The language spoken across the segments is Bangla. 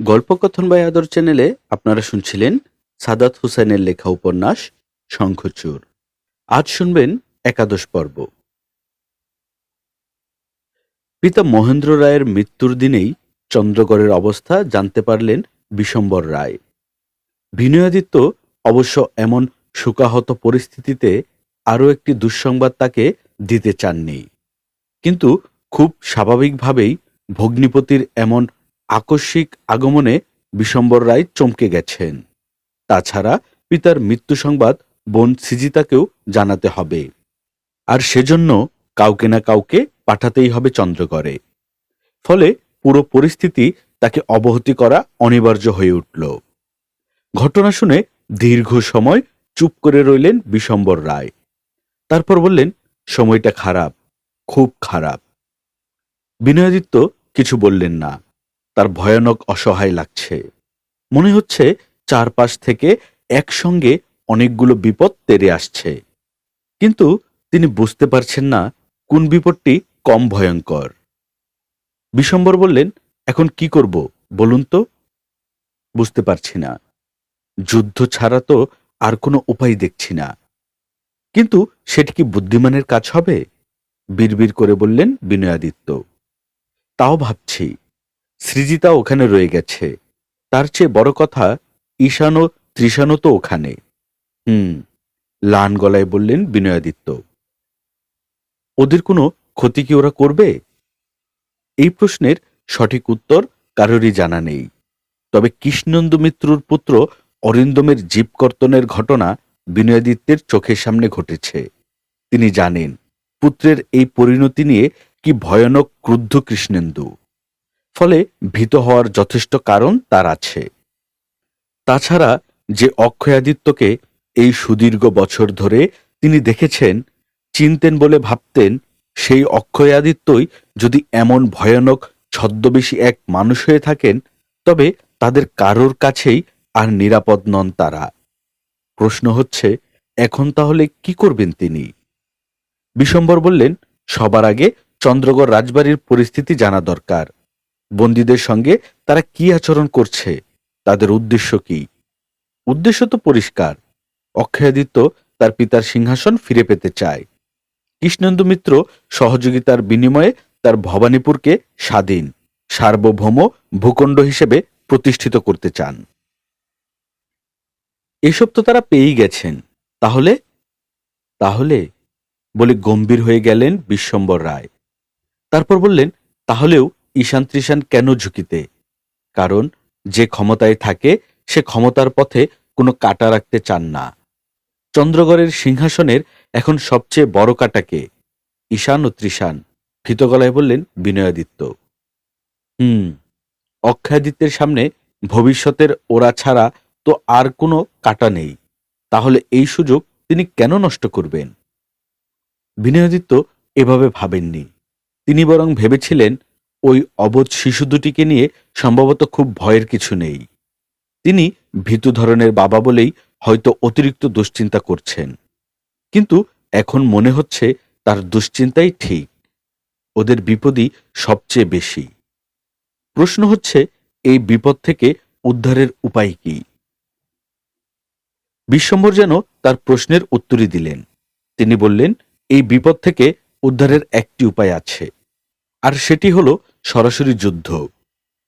গল্পকথন বাই আদর চ্যানেলে আপনারা শুনছিলেন সাদাত হোসেনের লেখা উপন্যাস শঙ্খচূড়। আজ শুনবেন একাদশ পর্ব। পিতা মহেন্দ্র রায়ের মৃত্যুর দিনেই চন্দ্রগড়ের অবস্থা জানতে পারলেন বিশম্বর রায়। বিনয়াদিত্য অবশ্য এমন শোকাহত পরিস্থিতিতে আরও একটি দুঃসংবাদ তাকে দিতে চাননি, কিন্তু খুব স্বাভাবিকভাবেই ভগ্নিপতির এমন আকস্মিক আগমনে বিশম্বর রায় চমকে গেছেন। তাছাড়া পিতার মৃত্যু সংবাদ বোন সিজিতাকেও জানাতে হবে, আর সেজন্য কাউকে না কাউকে পাঠাতেই হবে চন্দ্রগড়ে। ফলে পুরো পরিস্থিতি তাকে অবহিত করা অনিবার্য হয়ে উঠল। ঘটনা শুনে দীর্ঘ সময় চুপ করে রইলেন বিশম্বর রায়। তারপর বললেন, সময়টা খারাপ, খুব খারাপ। বিনয়াদিত্য কিছু বললেন না। তার ভয়ানক অসহায় লাগছে। মনে হচ্ছে চারপাশ থেকে একসঙ্গে অনেকগুলো বিপদ তেড়ে আসছে, কিন্তু তিনি বুঝতে পারছেন না কোন বিপদটি কম ভয়ঙ্কর। বিশম্বর বললেন, এখন কি করব বলুন তো? বুঝতে পারছি না। যুদ্ধ ছাড়া তো আর কোনো উপায় দেখছি না। কিন্তু সেটি কি বুদ্ধিমানের কাজ হবে? বিড়বিড় করে বললেন বিনয়াদিত্য। তাও ভাবছি। সৃজিতা ওখানে রয়ে গেছে। তার চেয়ে বড় কথা, ঈশান ও তৃষানও তো ওখানে। লান গলায় বললেন বিনয়াদিত্য। ওদের কোনো ক্ষতি কি ওরা করবে? এই প্রশ্নের সঠিক উত্তর কারোরই জানা নেই। তবে কৃষ্ণেন্দু মিত্রর পুত্র অরিন্দমের জীবকর্তনের ঘটনা বিনয়াদিত্যের চোখের সামনে ঘটেছে। তিনি জানেন পুত্রের এই পরিণতি নিয়ে কি ভয়ানক ক্রুদ্ধ কৃষ্ণেন্দু। ফলে ভীত হওয়ার যথেষ্ট কারণ তার আছে। তাছাড়া যে অক্ষয়াদিত্যকে এই সুদীর্ঘ বছর ধরে তিনি দেখেছেন, চিনতেন বলে ভাবতেন, সেই অক্ষয়াদিত্যই যদি এমন ভয়ানক ছদ্মবেশী এক মানুষ হয়ে থাকেন, তবে তাদের কারোর কাছেই আর নিরাপদ নন তারা। প্রশ্ন হচ্ছে, এখন তাহলে কি করবেন তিনি? বিশম্বর বললেন, সবার আগে চন্দ্রগড় রাজবাড়ির পরিস্থিতি জানা দরকার। বন্দীদের সঙ্গে তারা কি আচরণ করছে, তাদের উদ্দেশ্য কি? উদ্দেশ্য তো পরিষ্কার। অক্ষয়াদিত্য তার পিতার সিংহাসন ফিরে পেতে চায়। কৃষ্ণেন্দু মিত্র সহযোগিতার বিনিময়ে তার ভবানীপুরকে স্বাধীন সার্বভৌম ভূখণ্ড হিসেবে প্রতিষ্ঠিত করতে চান। এসব তো তারা পেয়েই গেছেন। তাহলে তাহলে বলে গম্ভীর হয়ে গেলেন বিশ্বম্বর রায়। তারপর বললেন, তাহলেও ঈশান ত্রিশান কেন ঝুঁকিতে? কারণ যে ক্ষমতায় থাকে সে ক্ষমতার পথে কোনো কাঁটা রাখতে চান না। চন্দ্রগড়ের সিংহাসনের এখন সবচেয়ে বড় কাঁটাকে? ঈশান ও ত্রিশান, ভীত গলায় বললেন বিনয়াদিত্য। অক্ষয়াদিত্যের সামনে ভবিষ্যতের ওরা ছাড়া তো আর কোনো কাঁটা নেই। তাহলে এই সুযোগ তিনি কেন নষ্ট করবেন? বিনয়াদিত্য এভাবে ভাবেননি। তিনি বরং ভেবেছিলেন, ওই অবোধ শিশু দুটিকে নিয়ে সম্ভবত খুব ভয়ের কিছু নেই। তিনি ভীতু ধরনের বাবা বলেই হয়তো অতিরিক্ত দুশ্চিন্তা করছেন। কিন্তু এখন মনে হচ্ছে তার দুশ্চিন্তাই ঠিক। ওদের বিপদই সবচেয়ে বেশি। প্রশ্ন হচ্ছে, এই বিপদ থেকে উদ্ধারের উপায় কি? বিশ্বম্বর যেন তার প্রশ্নের উত্তরই দিলেন। তিনি বললেন, এই বিপদ থেকে উদ্ধারের একটি উপায় আছে, আর সেটি হলো সরাসরি যুদ্ধ,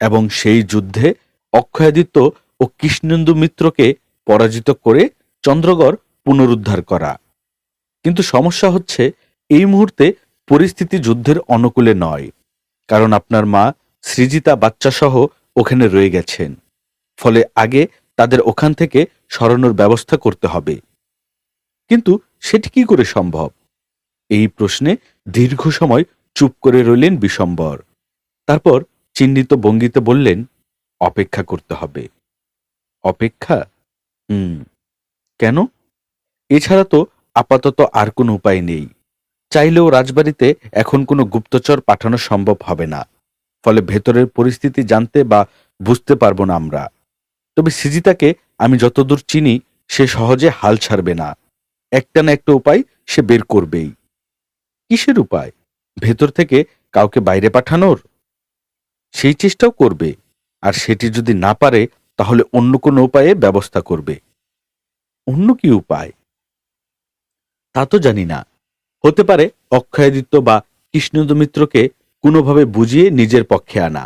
এবং সেই যুদ্ধে অক্ষয়াদিত্য ও কৃষ্ণেন্দু মিত্রকে পরাজিত করে চন্দ্রগড় পুনরুদ্ধার করা। কিন্তু সমস্যা হচ্ছে, এই মুহূর্তে পরিস্থিতি যুদ্ধের অনুকূলে নয়। কারণ আপনার মা সৃজিতা বাচ্চাসহ ওখানে রয়ে গেছেন। ফলে আগে তাদের ওখান থেকে সরানোর ব্যবস্থা করতে হবে। কিন্তু সেটি কি করে সম্ভব? এই প্রশ্নে দীর্ঘ সময় চুপ করে রইলেন বিশম্বর। তারপর চিহ্নিত ভঙ্গিতে বললেন, অপেক্ষা করতে হবে। অপেক্ষা? কেন? এছাড়া তো আপাতত আর কোনো উপায় নেই। চাইলেও রাজবাড়িতে এখন কোনো গুপ্তচর পাঠানো সম্ভব হবে না। ফলে ভেতরের পরিস্থিতি জানতে বা বুঝতে পারবো না আমরা। তবে সৃজিতাকে আমি যতদূর চিনি, সে সহজে হাল ছাড়বে না। একটা না একটা উপায় সে বের করবেই। কিসের উপায়? ভেতর থেকে কাউকে বাইরে পাঠানোর? সেই চেষ্টাও করবে। আর সেটি যদি না পারে তাহলে অন্য কোনো উপায়ে ব্যবস্থা করবে। অন্য কি উপায়? তা তো জানি না। হতে পারে অক্ষয়াদিত্য বা কৃষ্ণেন্দু মিত্রকে কোনোভাবে বুঝিয়ে নিজের পক্ষে আনা।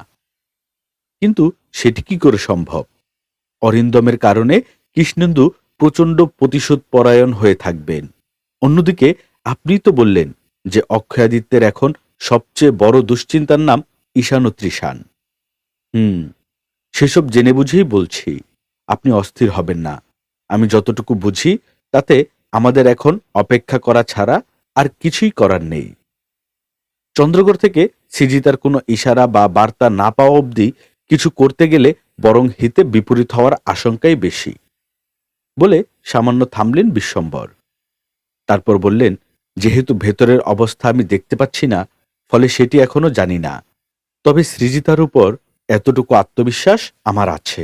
কিন্তু সেটি কি করে সম্ভব? অরিন্দমের কারণে কৃষ্ণেন্দু প্রচণ্ড প্রতিশোধ পরায়ণ হয়ে থাকবেন। অন্যদিকে আপনিই তো বললেন যে অক্ষয়াদিত্যের এখন সবচেয়ে বড় দুশ্চিন্তার নাম ঈশান ও ত্রিশান। হুম, সেসব জেনে বুঝেই বলছি, আপনি অস্থির হবেন না। আমি যতটুকু বুঝি তাতে আমাদের এখন অপেক্ষা করা ছাড়া আর কিছুই করার নেই। চন্দ্রগড় থেকে সৃজিতার কোনো ইশারা বা বার্তা না পাওয়া অবধি কিছু করতে গেলে বরং হিতে বিপরীত হওয়ার আশঙ্কাই বেশি, বলে সামান্য থামলেন বিশ্বম্বর। তারপর বললেন, যেহেতু ভেতরের অবস্থা আমি দেখতে পাচ্ছি না, ফলে সেটি এখনো জানি না। তবে সৃজিতার উপর এতটুকু আত্মবিশ্বাস আমার আছে।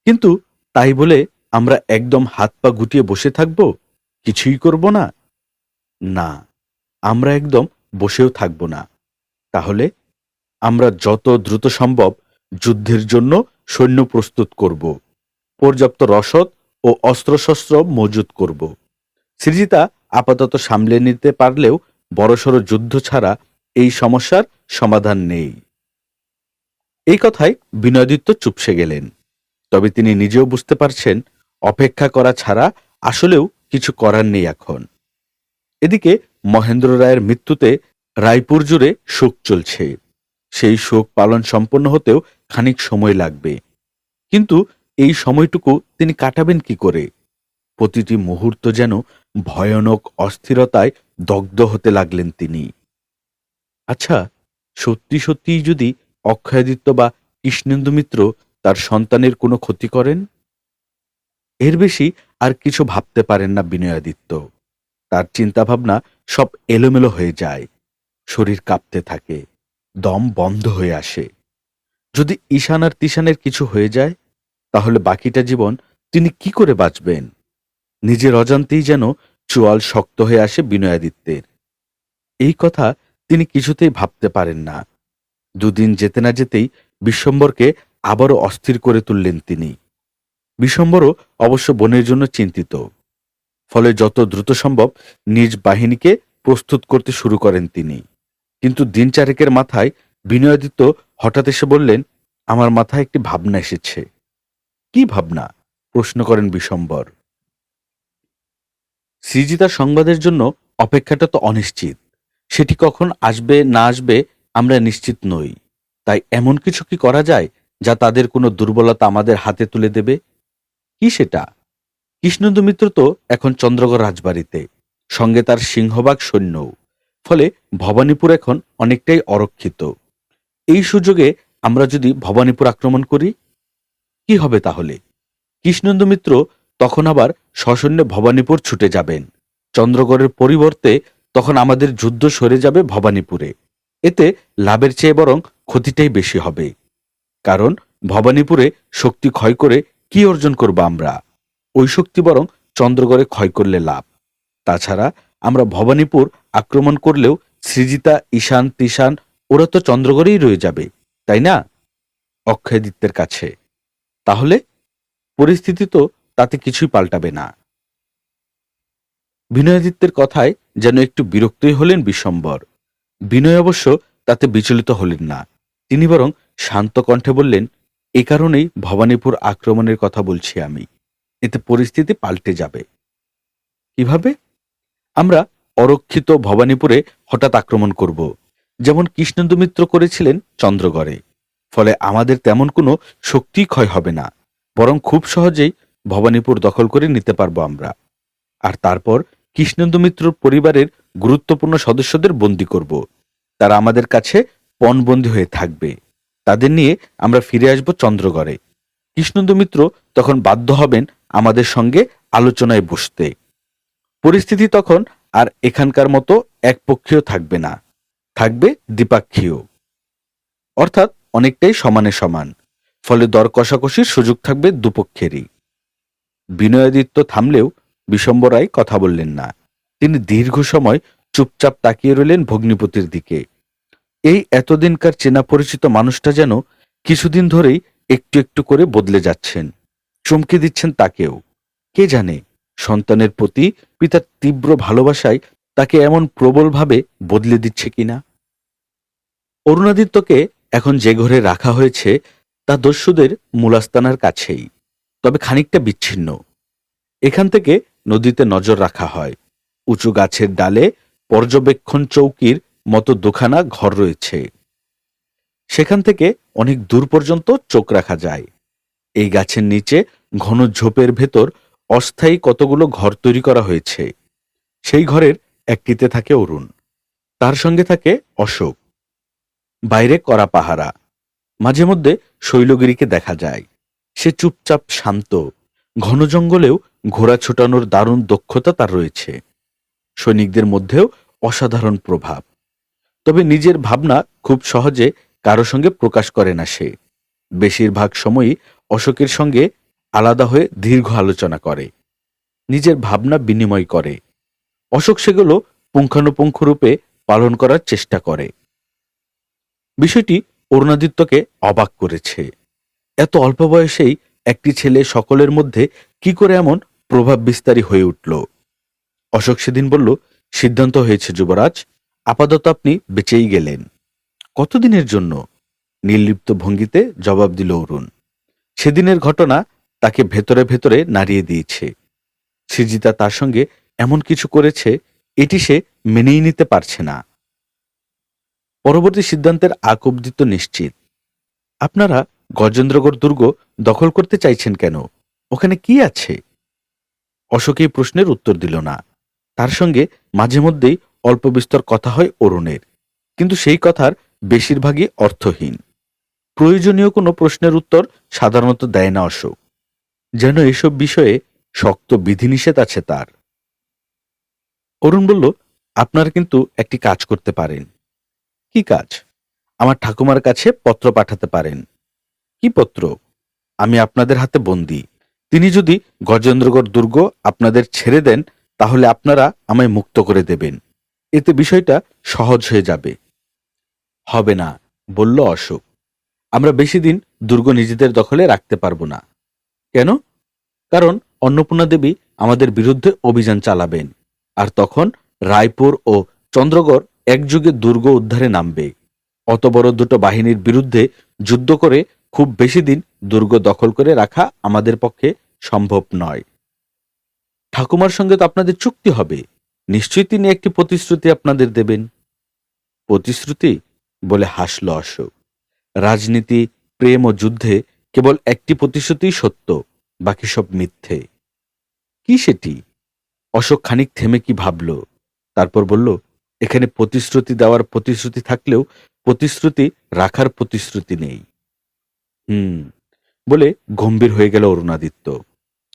কিন্তু তাই বলে আমরা একদম হাত পা গুটিয়ে বসে থাকব, কিছুই করব না? না, আমরা একদম বসেও থাকব না। তাহলে আমরা যত দ্রুত সম্ভব যুদ্ধের জন্য সৈন্য প্রস্তুত করব, পর্যাপ্ত রসদ ও অস্ত্রশস্ত্র মজুত করব। সৃজিতা আপাতত সামলে নিতে পারলেও বড়সড় যুদ্ধ ছাড়া এই সমস্যার সমাধান নেই। এই কথায় বিনয়াদিত্য চুপসে গেলেন। তবে তিনি নিজেও বুঝতে পারছেন অপেক্ষা করা ছাড়া আসলেও কিছু করার নেই এখন। এদিকে মহেন্দ্র রায়ের মৃত্যুতে রায়পুর জুড়ে শোক চলছে। সেই শোক পালন সম্পন্ন হতেও খানিক সময় লাগবে। কিন্তু এই সময়টুকু তিনি কাটাবেন কি করে? প্রতিটি মুহূর্ত যেন ভয়ানক অস্থিরতায় দগ্ধ হতে লাগলেন তিনি। আচ্ছা, সত্যি সত্যিই যদি অক্ষয়াদিত্য বা কৃষ্ণেন্দু মিত্র তার সন্তানের কোনো ক্ষতি করেন? এর বেশি আর কিছু ভাবতে পারেন না বিনয়াদিত্য। তার চিন্তাভাবনা সব এলোমেলো হয়ে যায়, শরীর কাঁপতে থাকে, দম বন্ধ হয়ে আসে। যদি ঈশান আর তিশানের কিছু হয়ে যায়, তাহলে বাকিটা জীবন তিনি কি করে বাঁচবেন? নিজের অজান্তেই যেন চোয়াল শক্ত হয়ে আসে বিনয়াদিত্যের। এই কথা তিনি কিছুতেই ভাবতে পারেন না। দুদিন যেতে না যেতেই বিশ্বম্বরকে আবারও অস্থির করে তুললেন তিনি। বিশ্বম্বরও অবশ্য বোনের জন্য চিন্তিত। ফলে যত দ্রুত সম্ভব নিজ বাহিনীকে প্রস্তুত করতে শুরু করেন তিনি। কিন্তু দিন চারেকের মাথায় বিনয়াদিত্য হঠাৎ এসে বললেন, আমার মাথায় একটি ভাবনা এসেছে। কি ভাবনা? প্রশ্ন করেন বিশ্বম্বর। সৃজিতার সংবাদের জন্য অপেক্ষাটা তো অনিশ্চিত। সেটি কখন আসবে না আসবে আমরা নিশ্চিত নই। তাই এমন কিছু কি করা যায় যা তাদের কোনো দুর্বলতা আমাদের হাতে তুলে দেবে? কি সেটা? কৃষ্ণেন্দু মিত্র তো এখন চন্দ্রগড় রাজবাড়িতে, সঙ্গে তার সিংহবাগ সৈন্যও। ফলে ভবানীপুর এখন অনেকটাই অরক্ষিত। এই সুযোগে আমরা যদি ভবানীপুর আক্রমণ করি, কি হবে তাহলে? কৃষ্ণেন্দু মিত্র তখন আবার সসৈন্যে ভবানীপুর ছুটে যাবেন। চন্দ্রগড়ের পরিবর্তে তখন আমাদের যুদ্ধ সরে যাবে ভবানীপুরে। এতে লাভের চেয়ে বরং ক্ষতিটাই বেশি হবে। কারণ ভবানীপুরে শক্তি ক্ষয় করে কি অর্জন করব আমরা? ওই শক্তি বরং চন্দ্রগড়ে ক্ষয় করলে লাভ। তাছাড়া আমরা ভবানীপুর আক্রমণ করলেও সৃজিতা, ঈশান, তিশান ওরা তো চন্দ্রগড়েই রয়ে যাবে, তাই না? অক্ষয়াদিত্যের কাছে। তাহলে পরিস্থিতি তো তাতে কিছুই পাল্টাবে না। বিনয়াদিত্যের কথায় যেন একটু বিরক্তই হলেন বিশ্বম্বর। বিনয় অবশ্য তাতে বিচলিত হলেন না। তিনি বরং শান্ত কণ্ঠে বললেন, এ কারণেই ভবানীপুর আক্রমণের কথা বলছি আমি। এতে পরিস্থিতি পাল্টে যাবে। কিভাবে? আমরা অরক্ষিত ভবানীপুরে হঠাৎ আক্রমণ করব, যেমন কৃষ্ণেন্দু মিত্র করেছিলেন চন্দ্রগড়ে। ফলে আমাদের তেমন কোনো শক্তি ক্ষয় হবে না, বরং খুব সহজেই ভবানীপুর দখল করে নিতে পারবো আমরা। আর তারপর কৃষ্ণেন্দু মিত্র পরিবারের গুরুত্বপূর্ণ সদস্যদের বন্দী করব। তারা আমাদের কাছে পণবন্দী হয়ে থাকবে। তাদের নিয়ে আমরা ফিরে আসব চন্দ্রগড়ে। কৃষ্ণেন্দু মিত্র তখন বাধ্য হবেন আমাদের সঙ্গে আলোচনায় বসতে। পরিস্থিতি তখন আর এখানকার মতো একপক্ষীয় থাকবে না, থাকবে দ্বিপাক্ষীয়। অর্থাৎ অনেকটাই সমানে সমান। ফলে দর কষাকষির সুযোগ থাকবে দুপক্ষেরই। বিনয়াদিত্য থামলেও বিশ্বম্বর রায় কথা বললেন না। তিনি দীর্ঘ সময় চুপচাপ তাকিয়ে রইলেন ভগ্নিপতির দিকে। এই এতদিনকার চেনা পরিচিত মানুষটা যেন কিছুদিন ধরেই একটু একটু করে বদলে যাচ্ছেন, চমকে দিচ্ছেন তাকেও। কে জানে সন্তানের প্রতি পিতার তীব্র ভালোবাসায় তাকে এমন প্রবলভাবে বদলে দিচ্ছে কিনা। অরুণাদিত্যকে এখন যে ঘরে রাখা হয়েছে তা দস্যুদের মূলাস্তানার কাছেই, তবে খানিকটা বিচ্ছিন্ন। এখান থেকে নদীতে নজর রাখা হয়। উঁচু গাছের ডালে পর্যবেক্ষণ চৌকির মতো দুখানা ঘর রয়েছে, সেখান থেকে অনেক দূর পর্যন্ত চোখ রাখা যায়। এই গাছের নিচে ঘন ঝোপের ভেতর অস্থায়ী কতগুলো ঘর তৈরি করা হয়েছে। সেই ঘরের একটিতে থাকে অরুণ, তার সঙ্গে থাকে অশোক। বাইরে করা পাহারা। মাঝে মধ্যে শৈলগিরিকে দেখা যায়। সে চুপচাপ শান্ত। ঘন জঙ্গলেও ঘোড়া ছোটানোর দারুণ দক্ষতা তার রয়েছে। সৈনিকদের মধ্যেও অসাধারণ প্রভাব। তবে নিজের ভাবনা খুব সহজে কারো সঙ্গে প্রকাশ করে না সে। বেশিরভাগ সময়ই অশোকের সঙ্গে আলাদা হয়ে দীর্ঘ আলোচনা করে, নিজের ভাবনা বিনিময় করে। অশোক সেগুলো পুঙ্খানুপুঙ্খরূপে পালন করার চেষ্টা করে। বিষয়টি অরুণাদিত্যকে অবাক করেছে। এত অল্প বয়সেই একটি ছেলে সকলের মধ্যে কি করে এমন প্রভাব বিস্তারী হয়ে উঠল। অশোক সেদিন বলল, সিদ্ধান্ত হয়েছে যুবরাজ, আপাতত আপনি বেঁচেই গেলেন। কতদিনের জন্য? নির্লিপ্ত ভঙ্গিতে জবাব দিল অরুণ। সেদিনের ঘটনা তাকে ভেতরে ভেতরে নাড়িয়ে দিয়েছে। সৃজিতা তার সঙ্গে এমন কিছু করেছে, এটি সে মেনেই নিতে পারছে না। পরবর্তী সিদ্ধান্তের আগ অব্দি তো নিশ্চিত। আপনারা গজেন্দ্রগড় দুর্গ দখল করতে চাইছেন কেন? ওখানে কি আছে? অশোক এই প্রশ্নের উত্তর দিল না। তার সঙ্গে মাঝে মধ্যেই অল্প বিস্তর কথা হয় অরুণের, কিন্তু সেই কথার বেশিরভাগই অর্থহীন। প্রয়োজনীয় কোনো প্রশ্নের উত্তর সাধারণত দেয় না অশোক, যেন এসব বিষয়ে শক্ত বিধিনিষেধ আছে তার। অরুণ বলল, আপনারা কিন্তু একটি কাজ করতে পারেন। কি কাজ? আমার ঠাকুমার কাছে পত্র পাঠাতে পারেন। কি পত্র? আমি আপনাদের হাতে বন্দী। তিনি যদি গজেন্দ্রগড় দুর্গ আপনাদের ছেড়ে দেন, তাহলে আপনারা আমায় মুক্ত করে দেবেন। এতে বিষয়টা সহজ হয়ে যাবে। হবে না, বলল অশোক। আমরা বেশি দিন দুর্গ নিজেদের দখলে রাখতে পারবো না। কেন? কারণ অন্নপূর্ণা দেবী আমাদের বিরুদ্ধে অভিযান চালাবেন, আর তখন রায়পুর ও চন্দ্রগড় একযোগে দুর্গ উদ্ধারে নামবে। অত বড় দুটো বাহিনীর বিরুদ্ধে যুদ্ধ করে খুব বেশি দিন দুর্গ দখল করে রাখা আমাদের পক্ষে সম্ভব নয়। ঠাকুমার সঙ্গে তো আপনাদের চুক্তি হবে, নিশ্চয়ই তিনি একটি প্রতিশ্রুতি আপনাদের দেবেন। প্রতিশ্রুতি? বলে হাসল অশোক। রাজনীতি, প্রেম ও যুদ্ধে কেবল একটি প্রতিশ্রুতিই সত্য, বাকি সব মিথ্যে। কি সেটি? অশোক খানিক থেমে কি ভাবল, তারপর বলল, এখানে প্রতিশ্রুতি দেওয়ার প্রতিশ্রুতি থাকলেও প্রতিশ্রুতি রাখার প্রতিশ্রুতি নেই। বলে গম্ভীর হয়ে গেল অরুণাদিত্য।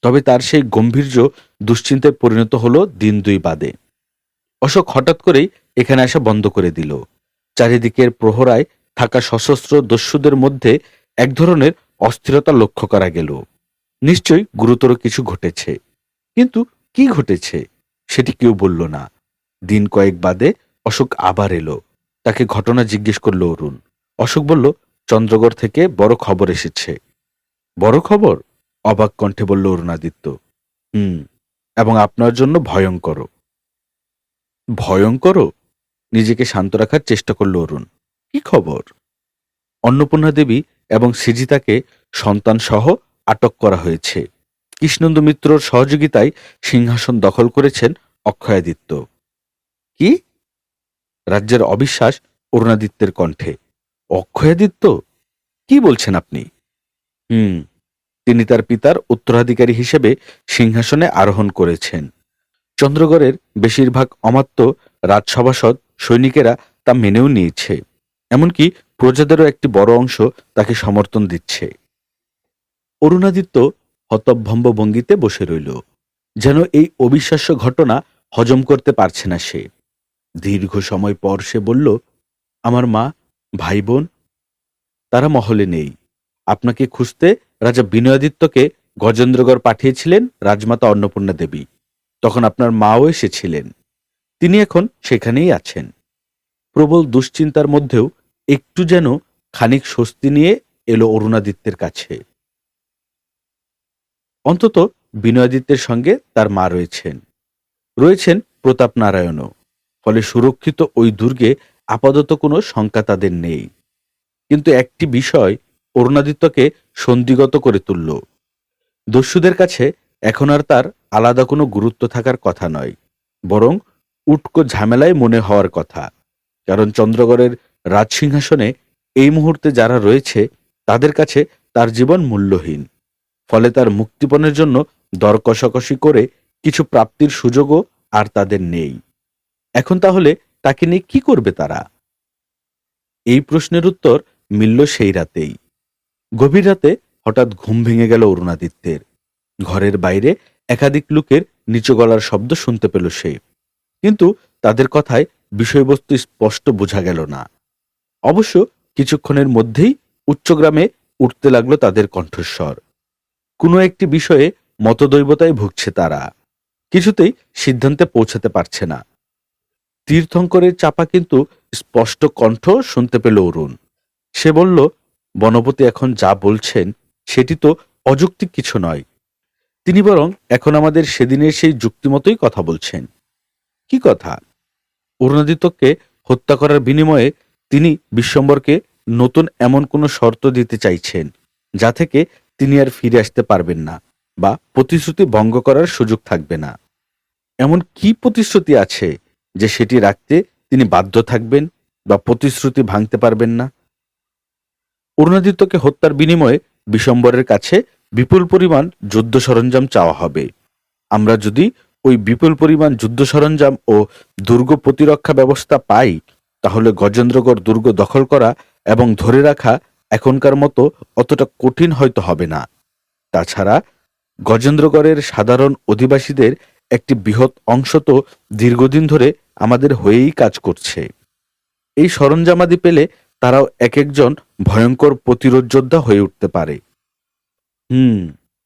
তবে তার সেই গম্ভীর্য দুশ্চিন্তায় পরিণত হলো দিন দুই বাদে। অশোক হঠাৎ করেই এখানে আসা বন্ধ করে দিল। চারিদিকের প্রহরায় থাকা সশস্ত্র দস্যুদের মধ্যে এক ধরনের অস্থিরতা লক্ষ্য করা গেল। নিশ্চয়ই গুরুতর কিছু ঘটেছে, কিন্তু কি ঘটেছে সেটি কেউ বলল না। দিন কয়েক বাদে অশোক আবার এলো। তাকে ঘটনা জিজ্ঞেস করল অরুণ। অশোক বলল, চন্দ্রগড় থেকে বড় খবর এসেছে। বড় খবর? অবাক কণ্ঠে বলল অরুণাদিত্য। এবং আপনার জন্য ভয়ঙ্কর। ভয়ঙ্কর? নিজেকে শান্ত রাখার চেষ্টা করল অরুণ। কি খবর? অন্নপূর্ণা দেবী এবং সৃজিতাকে সন্তান সহ আটক করা হয়েছে। কৃষ্ণেন্দু মিত্রর সহযোগিতায় সিংহাসন দখল করেছেন অক্ষয়াদিত্য। কি? রাজ্যের অবিশ্বাস অরুণাদিত্যের কণ্ঠে। অক্ষয়াদিত্য? কি বলছেন আপনি? তিনি তার পিতার উত্তরাধিকারী হিসেবে সিংহাসনে আরোহণ করেছেন। চন্দ্রগড়ের বেশিরভাগ অমাত্য রাজসভাসদ সৈনিকেরা তা মেনেও নিয়েছে। এমনকি প্রজাদেরও একটি বড় অংশ তাকে সমর্থন দিচ্ছে। অরুণাদিত্য হতভম্ব ভঙ্গিতে বসে রইল, যেন এই অবিশ্বাস্য ঘটনা হজম করতে পারছে না সে। দীর্ঘ সময় পর সে বলল, আমার মা, ভাই বোন? তারা মহলে নেই। আপনাকে খুঁজতে রাজা বিনয়াদিত্যকে গজেন্দ্রগড় পাঠিয়েছিলেন রাজমাতা অন্নপূর্ণা দেবী। তখন আপনার মাও এসেছিলেন। তিনি এখন সেখানেই আছেন। প্রবল দুশ্চিন্তার মধ্যেও একটু যেন খানিক স্বস্তি নিয়ে এলো অরুণাদিত্যের কাছে। অন্তত বিনয়াদিত্যের সঙ্গে তার মা রয়েছেন প্রতাপ নারায়ণও। ফলে সুরক্ষিত ওই দুর্গে আপাতত কোনো শঙ্কা তাদের নেই। কিন্তু একটি বিষয় অরুণাদিত্যকে সন্দিগত করে তুলল। দস্যুদের কাছে এখন আর তার আলাদা কোনো গুরুত্ব থাকার কথা নয়, বরং উটকো ঝামেলায় মনে হওয়ার কথা। কারণ চন্দ্রগড়ের রাজসিংহাসনে এই মুহূর্তে যারা রয়েছে তাদের কাছে তার জীবন মূল্যহীন। ফলে তার মুক্তিপণের জন্য দর কষাকষি করে কিছু প্রাপ্তির সুযোগও আর তাদের নেই। এখন তাহলে তাকে নিয়ে কি করবে তারা? এই প্রশ্নের উত্তর মিলল সেই রাতেই। গভীর রাতে হঠাৎ ঘুম ভেঙে গেল অরুণাদিত্যের। ঘরের বাইরে একাধিক লোকের নিচু গলার শব্দ শুনতে পেল সে, কিন্তু তাদের কথায় বিষয়বস্তু স্পষ্ট বোঝা গেল না। অবশ্য কিছুক্ষণের মধ্যেই উচ্চগ্রামে উঠতে লাগলো তাদের কণ্ঠস্বর। কোনো একটি বিষয়ে মতদৈবতায় ভুগছে তারা, কিছুতেই সিদ্ধান্তে পৌঁছাতে পারছে না। তীর্থঙ্করের চাপা কিন্তু স্পষ্ট কণ্ঠ শুনতে পেল অরুণ। সে বলল, বনপতি এখন যা বলছেন সেটি তো অযৌক্তিক কিছু নয়। তিনি বরং এখন আমাদের সেদিনের সেই যুক্তিমতোই কথা বলছেন। কি কথা? অরুণাদিত্যকে হত্যা করার বিনিময়ে তিনি বিশ্বম্বরকে নতুন এমন কোনো শর্ত দিতে চাইছেন যা থেকে তিনি আর ফিরে আসতে পারবেন না, বা প্রতিশ্রুতি ভঙ্গ করার সুযোগ থাকবে না। এমন কি প্রতিশ্রুতি আছে যে সেটি রাখতে তিনি বাধ্য থাকবেন বা প্রতিশ্রুতি ভাঙতে পারবেন না? অরুণাদিত্যকে হত্যার বিনিময়ে বিশ্বম্বরের কাছে বিপুল পরিমাণ যুদ্ধ সরঞ্জাম চাওয়া হবে। আমরা যদি ওই বিপুল পরিমাণ যুদ্ধ সরঞ্জাম ও দুর্গ প্রতিরক্ষা ব্যবস্থা পাই, তাহলে গজেন্দ্রগড় দুর্গ দখল করা এবং ধরে রাখা এখনকার মতো অতটা কঠিন হয়তো হবে না। তাছাড়া গজেন্দ্রগড়ের সাধারণ অধিবাসীদের একটি বৃহৎ অংশ তো দীর্ঘদিন ধরে আমাদের হয়েই কাজ করছে। এই সরঞ্জামাদি পেলে তারাও এক একজন ভয়ঙ্কর প্রতিরোধ যোদ্ধা হয়ে উঠতে পারে।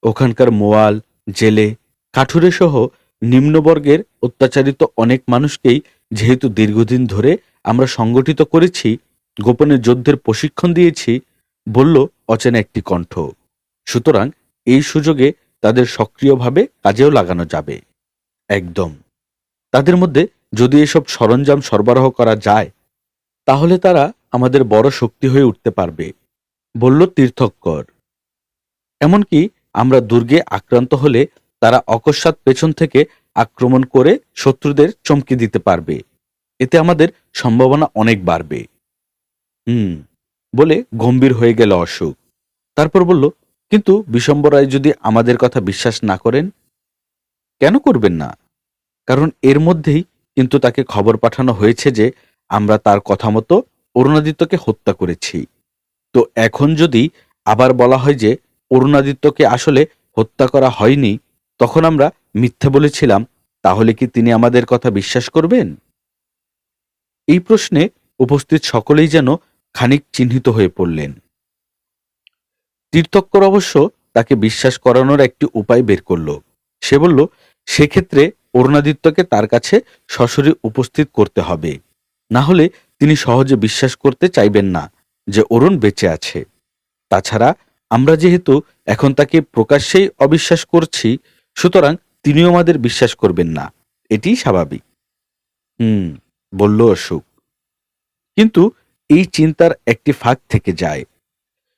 ওখানকার মোয়াল, জেলে, কাঠুরে সহ নিম্নবর্গের অত্যাচারিত অনেক মানুষকেই যেহেতু দীর্ঘদিন ধরে আমরা সংগঠিত করেছি, গোপনে যুদ্ধের প্রশিক্ষণ দিয়েছি, বলল অচেনা একটি কণ্ঠ। সুতরাং এই সুযোগে তাদের সক্রিয়ভাবে কাজেও লাগানো যাবে। একদম। তাদের মধ্যে যদি এসব সরঞ্জাম সরবরাহ করা যায়, তাহলে তারা আমাদের বড় শক্তি হয়ে উঠতে পারবে, বলল তীর্থঙ্কর। এমনকি আমরা দুর্গে আক্রান্ত হলে তারা অকস্মাৎ পেছন থেকে আক্রমণ করে শত্রুদের চমকে দিতে পারবে। এতে আমাদের সম্ভাবনা অনেক বাড়বে। বলে গম্ভীর হয়ে গেল অশোক। তারপর বলল, কিন্তু বিশ্বম্বর রায় যদি আমাদের কথা বিশ্বাস না করেন? কেন করবেন না? কারণ এর মধ্যেই কিন্তু তাকে খবর পাঠানো হয়েছে যে আমরা তার কথা মতো অরুণাদিত্যকে হত্যা করেছি। তো এখন যদি আবার বলা হয় যে অরুণাদিত্যকে আসলে হত্যা করা হয়নি, তখন আমরা মিথ্যে বলেছিলাম, তাহলে কি তিনি আমাদের কথা বিশ্বাস করবেন? এই প্রশ্নে উপস্থিত সকলেই যেন খানিক চিহ্নিত হয়ে পড়লেন। তীর্থঙ্কর অবশ্য তাকে বিশ্বাস করানোর একটি উপায় বের করল। সে বলল, সেক্ষেত্রে অরুণাদিত্যকে তার কাছে সশরীরে উপস্থিত করতে হবে, না হলে তিনি সহজে বিশ্বাস করতে চাইবেন না যে অরুণ বেঁচে আছে। তাছাড়া আমরা যেহেতু এখন তাকে প্রকাশ্যেই অবিশ্বাস করছি, সুতরাং তিনিও আমাদের বিশ্বাস করবেন না, এটিই স্বাভাবিক। বলল অশোক। কিন্তু এই চিন্তার একটি ফাঁক থেকে যায়।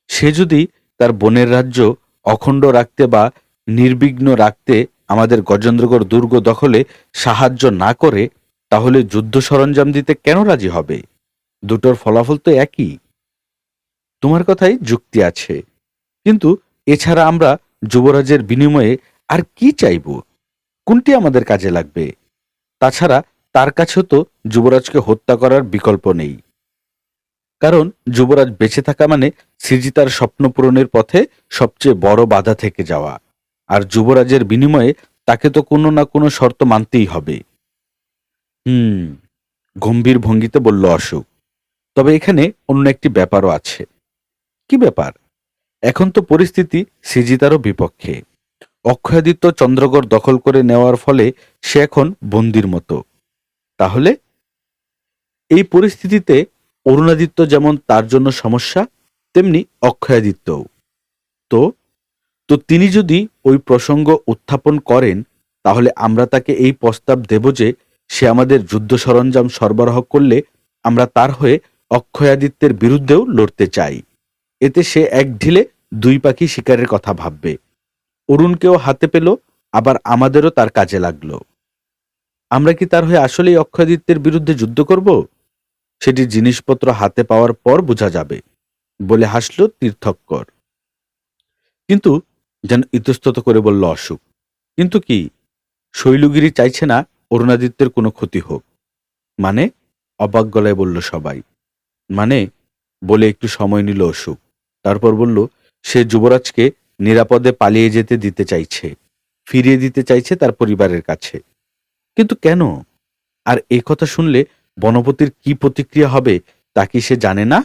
সে যদি তার বোনের রাজ্য অখণ্ড রাখতে বা নির্বিঘ্ন রাখতে আমাদের গজেন্দ্রগড় দুর্গ দখলে সাহায্য না করে, তাহলে যুদ্ধ সরঞ্জাম দিতে কেন রাজি হবে? দুটোর ফলাফল তো একই। তোমার কথাই যুক্তি আছে, কিন্তু এছাড়া আমরা যুবরাজের বিনিময়ে আর কি চাইব? কোনটি আমাদের কাজে লাগবে? তাছাড়া তার কাছেও তো যুবরাজকে হত্যা করার বিকল্প নেই। কারণ যুবরাজ বেঁচে থাকা মানে সৃজিতার স্বপ্ন পূরণের পথে সবচেয়ে বড় বাধা থেকে যাওয়া, আর যুবরাজের বিনিময়ে তাকে তো কোনো না কোনো শর্ত মানতেই হবে। গম্ভীর ভঙ্গিতে বলল অশোক। তবে এখানে অন্য একটি ব্যাপারও আছে। কি ব্যাপার? এখন তো পরিস্থিতি সৃজিতারও বিপক্ষে। অক্ষয়াদিত্য চন্দ্রগড় দখল করে নেওয়ার ফলে সে এখন বন্দির মতো। তাহলে এই পরিস্থিতিতে অরুণাদিত্য যেমন তার জন্য সমস্যা, তেমনি অক্ষয়াদিত্যও। তো তো তিনি যদি ওই প্রসঙ্গ উত্থাপন করেন, তাহলে আমরা তাকে এই প্রস্তাব দেব যে সে আমাদের যুদ্ধ সরঞ্জাম সরবরাহ করলে আমরা তার হয়ে অক্ষয়াদিত্যের বিরুদ্ধেও লড়তে চাই। এতে সে এক ঢিলে দুই পাখি শিকারের কথা ভাববে। অরুণকেও হাতে পেল, আবার আমাদেরও তার কাজে লাগলো। আমরা কি তার হয়ে আসলেই অক্ষয়াদিত্যের বিরুদ্ধে যুদ্ধ করব? সেটি জিনিসপত্র হাতে পাওয়ার পর বোঝা যাবে, বলে হাসল তীর্থঙ্কর। কিন্তু যেন ইতস্তত করে বলল অশোক, কিন্তু কি? শৈলগিরি চাইছে না অরুণাদিত্যের কোনো ক্ষতি হোক। মানে? অবাক গলায় বলল সবাই। মানে, বলে একটু সময় নিল অশোক। তারপর বলল, সে যুবরাজকে নিরাপদে পালিয়ে যেতে দিতে চাইছে, ফিরিয়ে দিতে চাইছে তার পরিবারের কাছে। কিন্তু কেন? আর এ কথা শুনলে বনপতির কি প্রতিক্রিয়া হবে তা কি সে জানে না?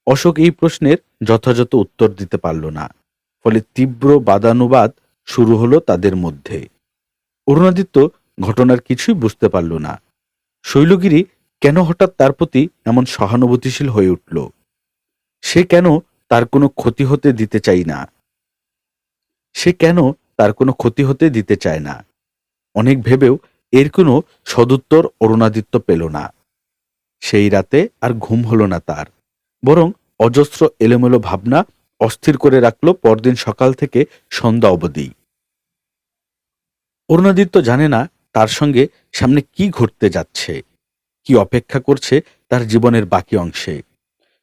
অশোক এই প্রশ্নের যথাযথ উত্তর দিতে পারল না। ফলে তীব্র বাদানুবাদ শুরু হলো তাদের মধ্যে। অরুণাদিত্য ঘটনার কিছুই বুঝতে পারল না। শৈলগিরি কেন হঠাৎ তার প্রতি এমন সহানুভূতিশীল হয়ে উঠল? সে কেন তার কোনো ক্ষতি হতে দিতে চাই না? সে কেন তার কোনো ক্ষতি হতে দিতে চায় না? অনেক ভেবেও এর কোনো সদুত্তর অরুণাদিত্য পেল না। সেই রাতে আর ঘুম হলো না তার, বরং অজস্র এলোমেলো ভাবনা অস্থির করে রাখল পরদিন সকাল থেকে সন্ধ্যা অবধি। অরুণাদিত্য জানে না তার সঙ্গে সামনে কি ঘটতে যাচ্ছে, কি অপেক্ষা করছে তার জীবনের বাকি অংশে।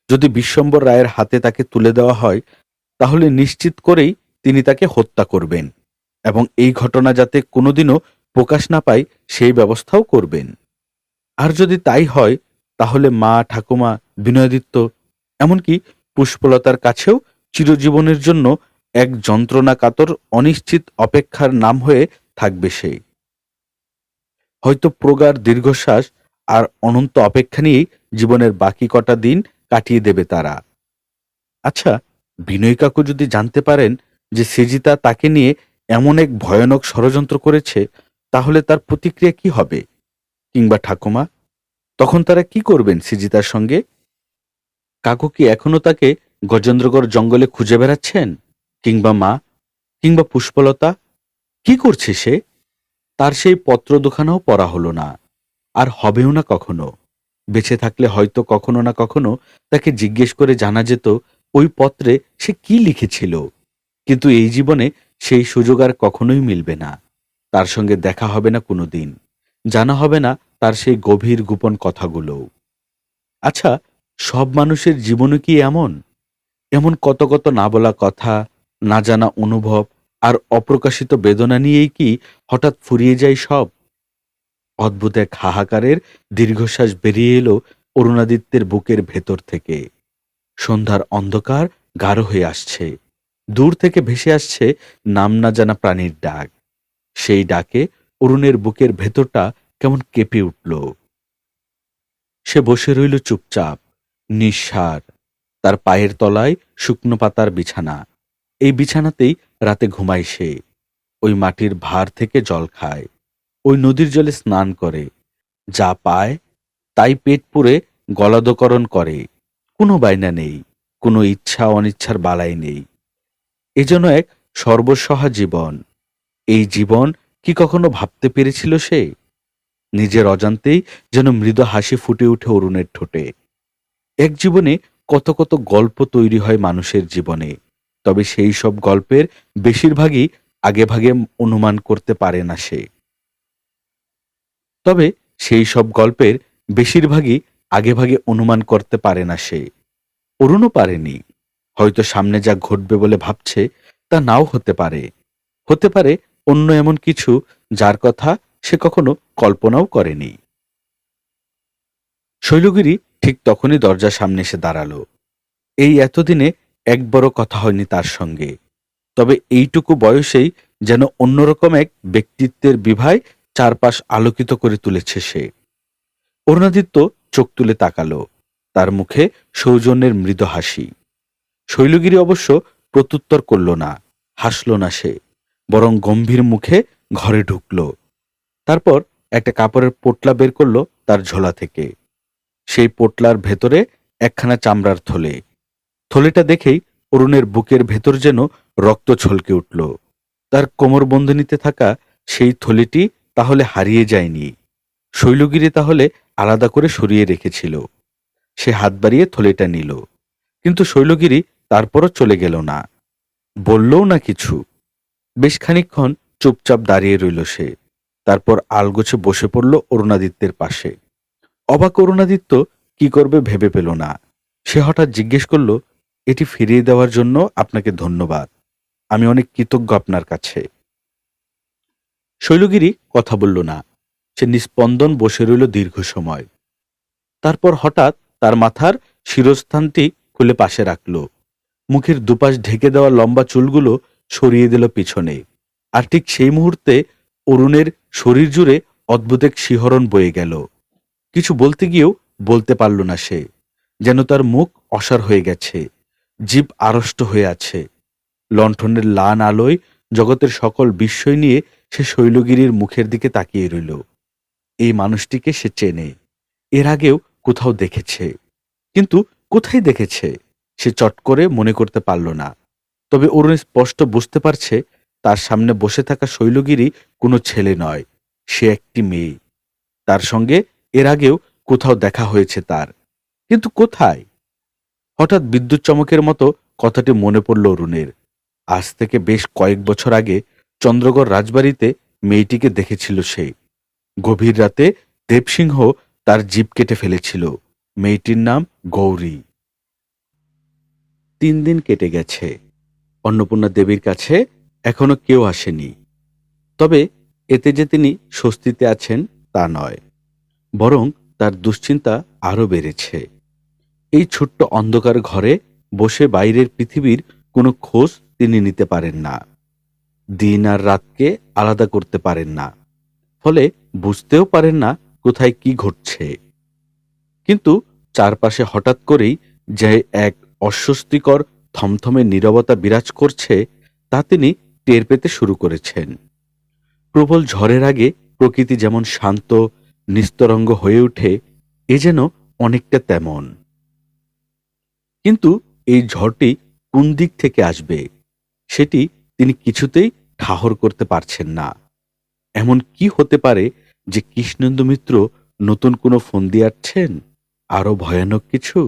যদি বিশ্বম্বর রায়ের হাতে তাকে তুলে দেওয়া হয়, তাহলে নিশ্চিত করেই তিনি তাকে হত্যা করবেন, এবং এই ঘটনা যাতে কোনোদিনও প্রকাশ না পায় সেই ব্যবস্থাও করবেন। আর যদি তাই হয়, তাহলে মা, ঠাকুমা, বিনয়াদিত্য, এমনকি পুষ্পলতার কাছেও চিরজীবনের জন্য এক যন্ত্রণাকাতর অনিশ্চিত অপেক্ষার নাম হয়ে থাকবে সে। হয়তো প্রগাঢ় দীর্ঘশ্বাস আর অনন্ত অপেক্ষা নিয়েই জীবনের বাকি কটা দিন কাটিয়ে দেবে তারা। আচ্ছা, বিনয় কাকু যদি জানতে পারেন যে সেজিতা তাকে নিয়ে এমন এক ভয়ানক ষড়যন্ত্র করেছে, তাহলে তার প্রতিক্রিয়া কি হবে? কিংবা ঠাকুমা, তখন তারা কি করবেন সেজিতার সঙ্গে? কাকু কি এখনো তাকে গজেন্দ্রগড় জঙ্গলে খুঁজে বেড়াচ্ছেন? কিংবা মা, কিংবা পুষ্পলতা, কি করছে সে? তার সেই পত্র দুখানাও পড়া হলো না, আর হবেও না কখনো। বেঁচে থাকলে হয়তো কখনো না কখনো তাকে জিজ্ঞেস করে জানা যেত ওই পত্রে সে কি লিখেছিল। কিন্তু এই জীবনে সেই সুযোগ আর কখনোই মিলবে না। তার সঙ্গে দেখা হবে না কোনোদিন, জানা হবে না তার সেই গভীর গোপন কথাগুলো। আচ্ছা, সব মানুষের জীবনে কি এমন এমন কত কত না বলা কথা, না জানা অনুভব আর অপ্রকাশিত বেদনা নিয়েই কি হঠাৎ ফুরিয়ে যায় সব? অদ্ভুত এক হাহাকারের দীর্ঘশ্বাস বেরিয়ে এলো অরুণাদিত্যের বুকের ভেতর থেকে। সন্ধ্যার অন্ধকার গাঢ় হয়ে আসছে। দূর থেকে ভেসে আসছে নাম না জানা প্রাণীর ডাক। সেই ডাকে অরুণের বুকের ভেতরটা কেমন কেঁপে উঠল। সে বসে রইল চুপচাপ, নিঃসাড়। তার পায়ের তলায় শুকনো পাতার বিছানা। এই বিছানাতেই রাতে ঘুমায় সে। ওই মাটির ভার থেকে জল খায়, ওই নদীর জলে স্নান করে। যা পায় তাই পেট পুরে গলাধঃকরণ করে। কোনো বায়না নেই, কোনো ইচ্ছা অনিচ্ছার বালাই নেই। এ যেন এক সর্বসহা জীবন। এই জীবন কি কখনো ভাবতে পেরেছিল সে? নিজের অজান্তেই যেন মৃদু হাসি ফুটে উঠে অরুণের ঠোঁটে। এক জীবনে কত কত গল্প তৈরি হয় মানুষের জীবনে, তবে সেই সব গল্পের বেশিরভাগই আগেভাগে অনুমান করতে পারে না সে। তবে সেই সব গল্পের বেশিরভাগই আগেভাগে অনুমান করতে পারে না সে। অরুণও পারেনি। হয়তো সামনে যা ঘটবে বলে ভাবছে তা নাও হতে পারে। হতে পারে অন্য এমন কিছু যার কথা সে কখনো কল্পনাও করেনি। শৈলগিরি ঠিক তখনই দরজার সামনে এসে দাঁড়ালো। এই এতদিনে একবারও কথা হয়নি তার সঙ্গে, তবে এইটুকু বয়সেই যেন অন্যরকম এক ব্যক্তিত্বের বিভায় চারপাশ আলোকিত করে তুলেছে সে। অরুণাদিত্য চোখ তুলে তাকালো। তার মুখে সৌজন্যের মৃদু হাসি। শৈলগিরি অবশ্য প্রত্যুত্তর করল না, হাসল না সে, বরং গম্ভীর মুখে ঘরে ঢুকল। তারপর একটা কাপড়ের পোটলা বের করল তার ঝোলা থেকে। সেই পোটলার ভেতরে একখানা চামড়ার থলে। থলেটা দেখেই অরুণের বুকের ভেতর যেন রক্ত ছলকে উঠল। তার কোমরবন্ধনীতে থাকা সেই থলেটি তাহলে হারিয়ে যায়নি, শৈলগিরি তাহলে আলাদা করে সরিয়ে রেখেছিল। সে হাত বাড়িয়ে থলেটা নিল, কিন্তু শৈলগিরি তারপরও চলে গেল না, বললও না কিছু। বেশ খানিকক্ষণ চুপচাপ দাঁড়িয়ে রইল সে। তারপর আলগোছে বসে পড়ল অরুণাদিত্যের পাশে। অবাক অরুণাদিত্য কি করবে ভেবে পেল না। সে হঠাৎ জিজ্ঞেস করল, এটি ফিরিয়ে দেওয়ার জন্য আপনাকে ধন্যবাদ। আমি অনেক কৃতজ্ঞ আপনার কাছে। শৈলগিরি কথা বলল না। সে নিস্পন্দন বসে রইল দীর্ঘ সময়। তারপর হঠাৎ তার মাথার শিরস্থানটি খুলে পাশে রাখল, মুখের দুপাশ ঢেকে দেওয়া লম্বা চুলগুলো সরিয়ে দিল পিছনে। আর ঠিক সেই মুহূর্তে অরুণের শরীর জুড়ে অদ্ভুত এক শিহরণ বয়ে গেল। কিছু বলতে গিয়েও বলতে পারল না সে। যেন তার মুখ অসাড় হয়ে গেছে, জিভ আড়ষ্ট হয়ে আছে। লণ্ঠনের লান আলোয় জগতের সকল বিস্ময় নিয়ে সে শৈলগিরির মুখের দিকে তাকিয়ে রইল। এই মানুষটিকে সে চেনে, এর আগেও কোথাও দেখেছে, কিন্তু কোথায় দেখেছে সে চট করে মনে করতে পারল না। তবে অরুণ স্পষ্ট বুঝতে পারছে তার সামনে বসে থাকা শৈলগিরি কোনো ছেলে নয়, সে একটি মেয়ে। তার সঙ্গে এর আগেও কোথাও দেখা হয়েছে তার, কিন্তু কোথায়? হঠাৎ বিদ্যুৎ চমকের মতো কথাটি মনে পড়ল অরুণের। আজ থেকে বেশ কয়েক বছর আগে চন্দ্রগড় রাজবাড়িতে মেয়েটিকে দেখেছিল সে। গভীর রাতে দেবসিংহ তার জিভ কেটে ফেলেছিল। মেয়েটির নাম গৌরী। 3 দিন কেটে গেছে। অন্নপূর্ণা দেবীর কাছে এখনো কেউ আসেনি। তবে এতে যে তিনি স্বস্তিতে আছেন তা নয়, বরং তার দুশ্চিন্তা আরও বেড়েছে। এই ছোট্ট অন্ধকার ঘরে বসে বাইরের পৃথিবীর কোনো খোঁজ তিনি নিতে পারেন না, দিন আর রাতকে আলাদা করতে পারেন না, ফলে বুঝতেও পারেন না কোথায় কি ঘটছে। কিন্তু চারপাশে হঠাৎ করেই যে এক অস্বস্তিকর থমথমে নীরবতা বিরাজ করছে তা তিনি টের পেতে শুরু করেছেন। প্রবল ঝড়ের আগে প্রকৃতি যেমন শান্ত নিস্তরঙ্গ হয়ে ওঠে, এ যেন অনেকটা তেমন। কিন্তু এই ঝড়টি কোন দিক থেকে আসবে সেটি তিনি কিছুতেই ঠাহর করতে পারছেন না। এমন কি হতে পারে যে কৃষ্ণেন্দু মিত্র নতুন কোনো ফন্দি আঁটছেন, আরো ভয়ানক কিছু,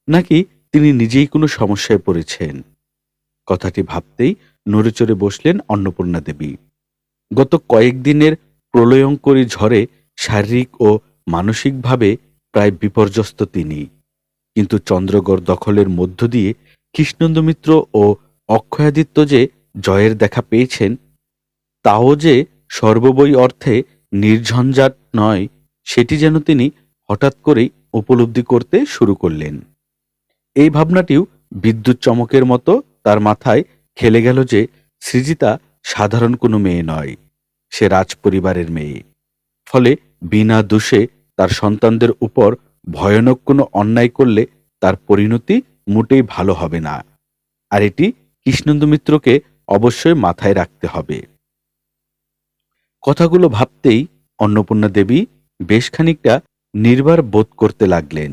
নাকি তিনি নিজেই কোনো সমস্যায় পড়েছেন? কথাটি ভাবতেই নড়েচড়ে বসলেন অন্নপূর্ণা দেবী। গত কয়েকদিনের প্রলয়ঙ্করী ঝড়ে শারীরিক ও মানসিকভাবে প্রায় বিপর্যস্ত তিনি। কিন্তু চন্দ্রগড় দখলের মধ্য দিয়ে কৃষ্ণেন্দু মিত্র ও অক্ষয়াদিত্য যে জয়ের দেখা পেয়েছেন, তাও যে সর্ববই অর্থে নির্ঝঞ্ঝাট নয়, সেটি যেন তিনি হঠাৎ করেই উপলব্ধি করতে শুরু করলেন। এই ভাবনাটিও বিদ্যুৎ চমকের মতো তার মাথায় খেলে গেল যে সৃজিতা সাধারণ কোনো মেয়ে নয়, সে রাজপরিবারের মেয়ে। ফলে বিনা দোষে তার সন্তানদের উপর ভয়ানক কোনো অন্যায় করলে তার পরিণতি মোটেই ভালো হবে না। আর এটি কৃষ্ণেন্দু মিত্রকে অবশ্যই মাথায় রাখতে হবে। কথাগুলো ভাবতেই অন্নপূর্ণা দেবী বেশ খানিকটা নির্বার বোধ করতে লাগলেন।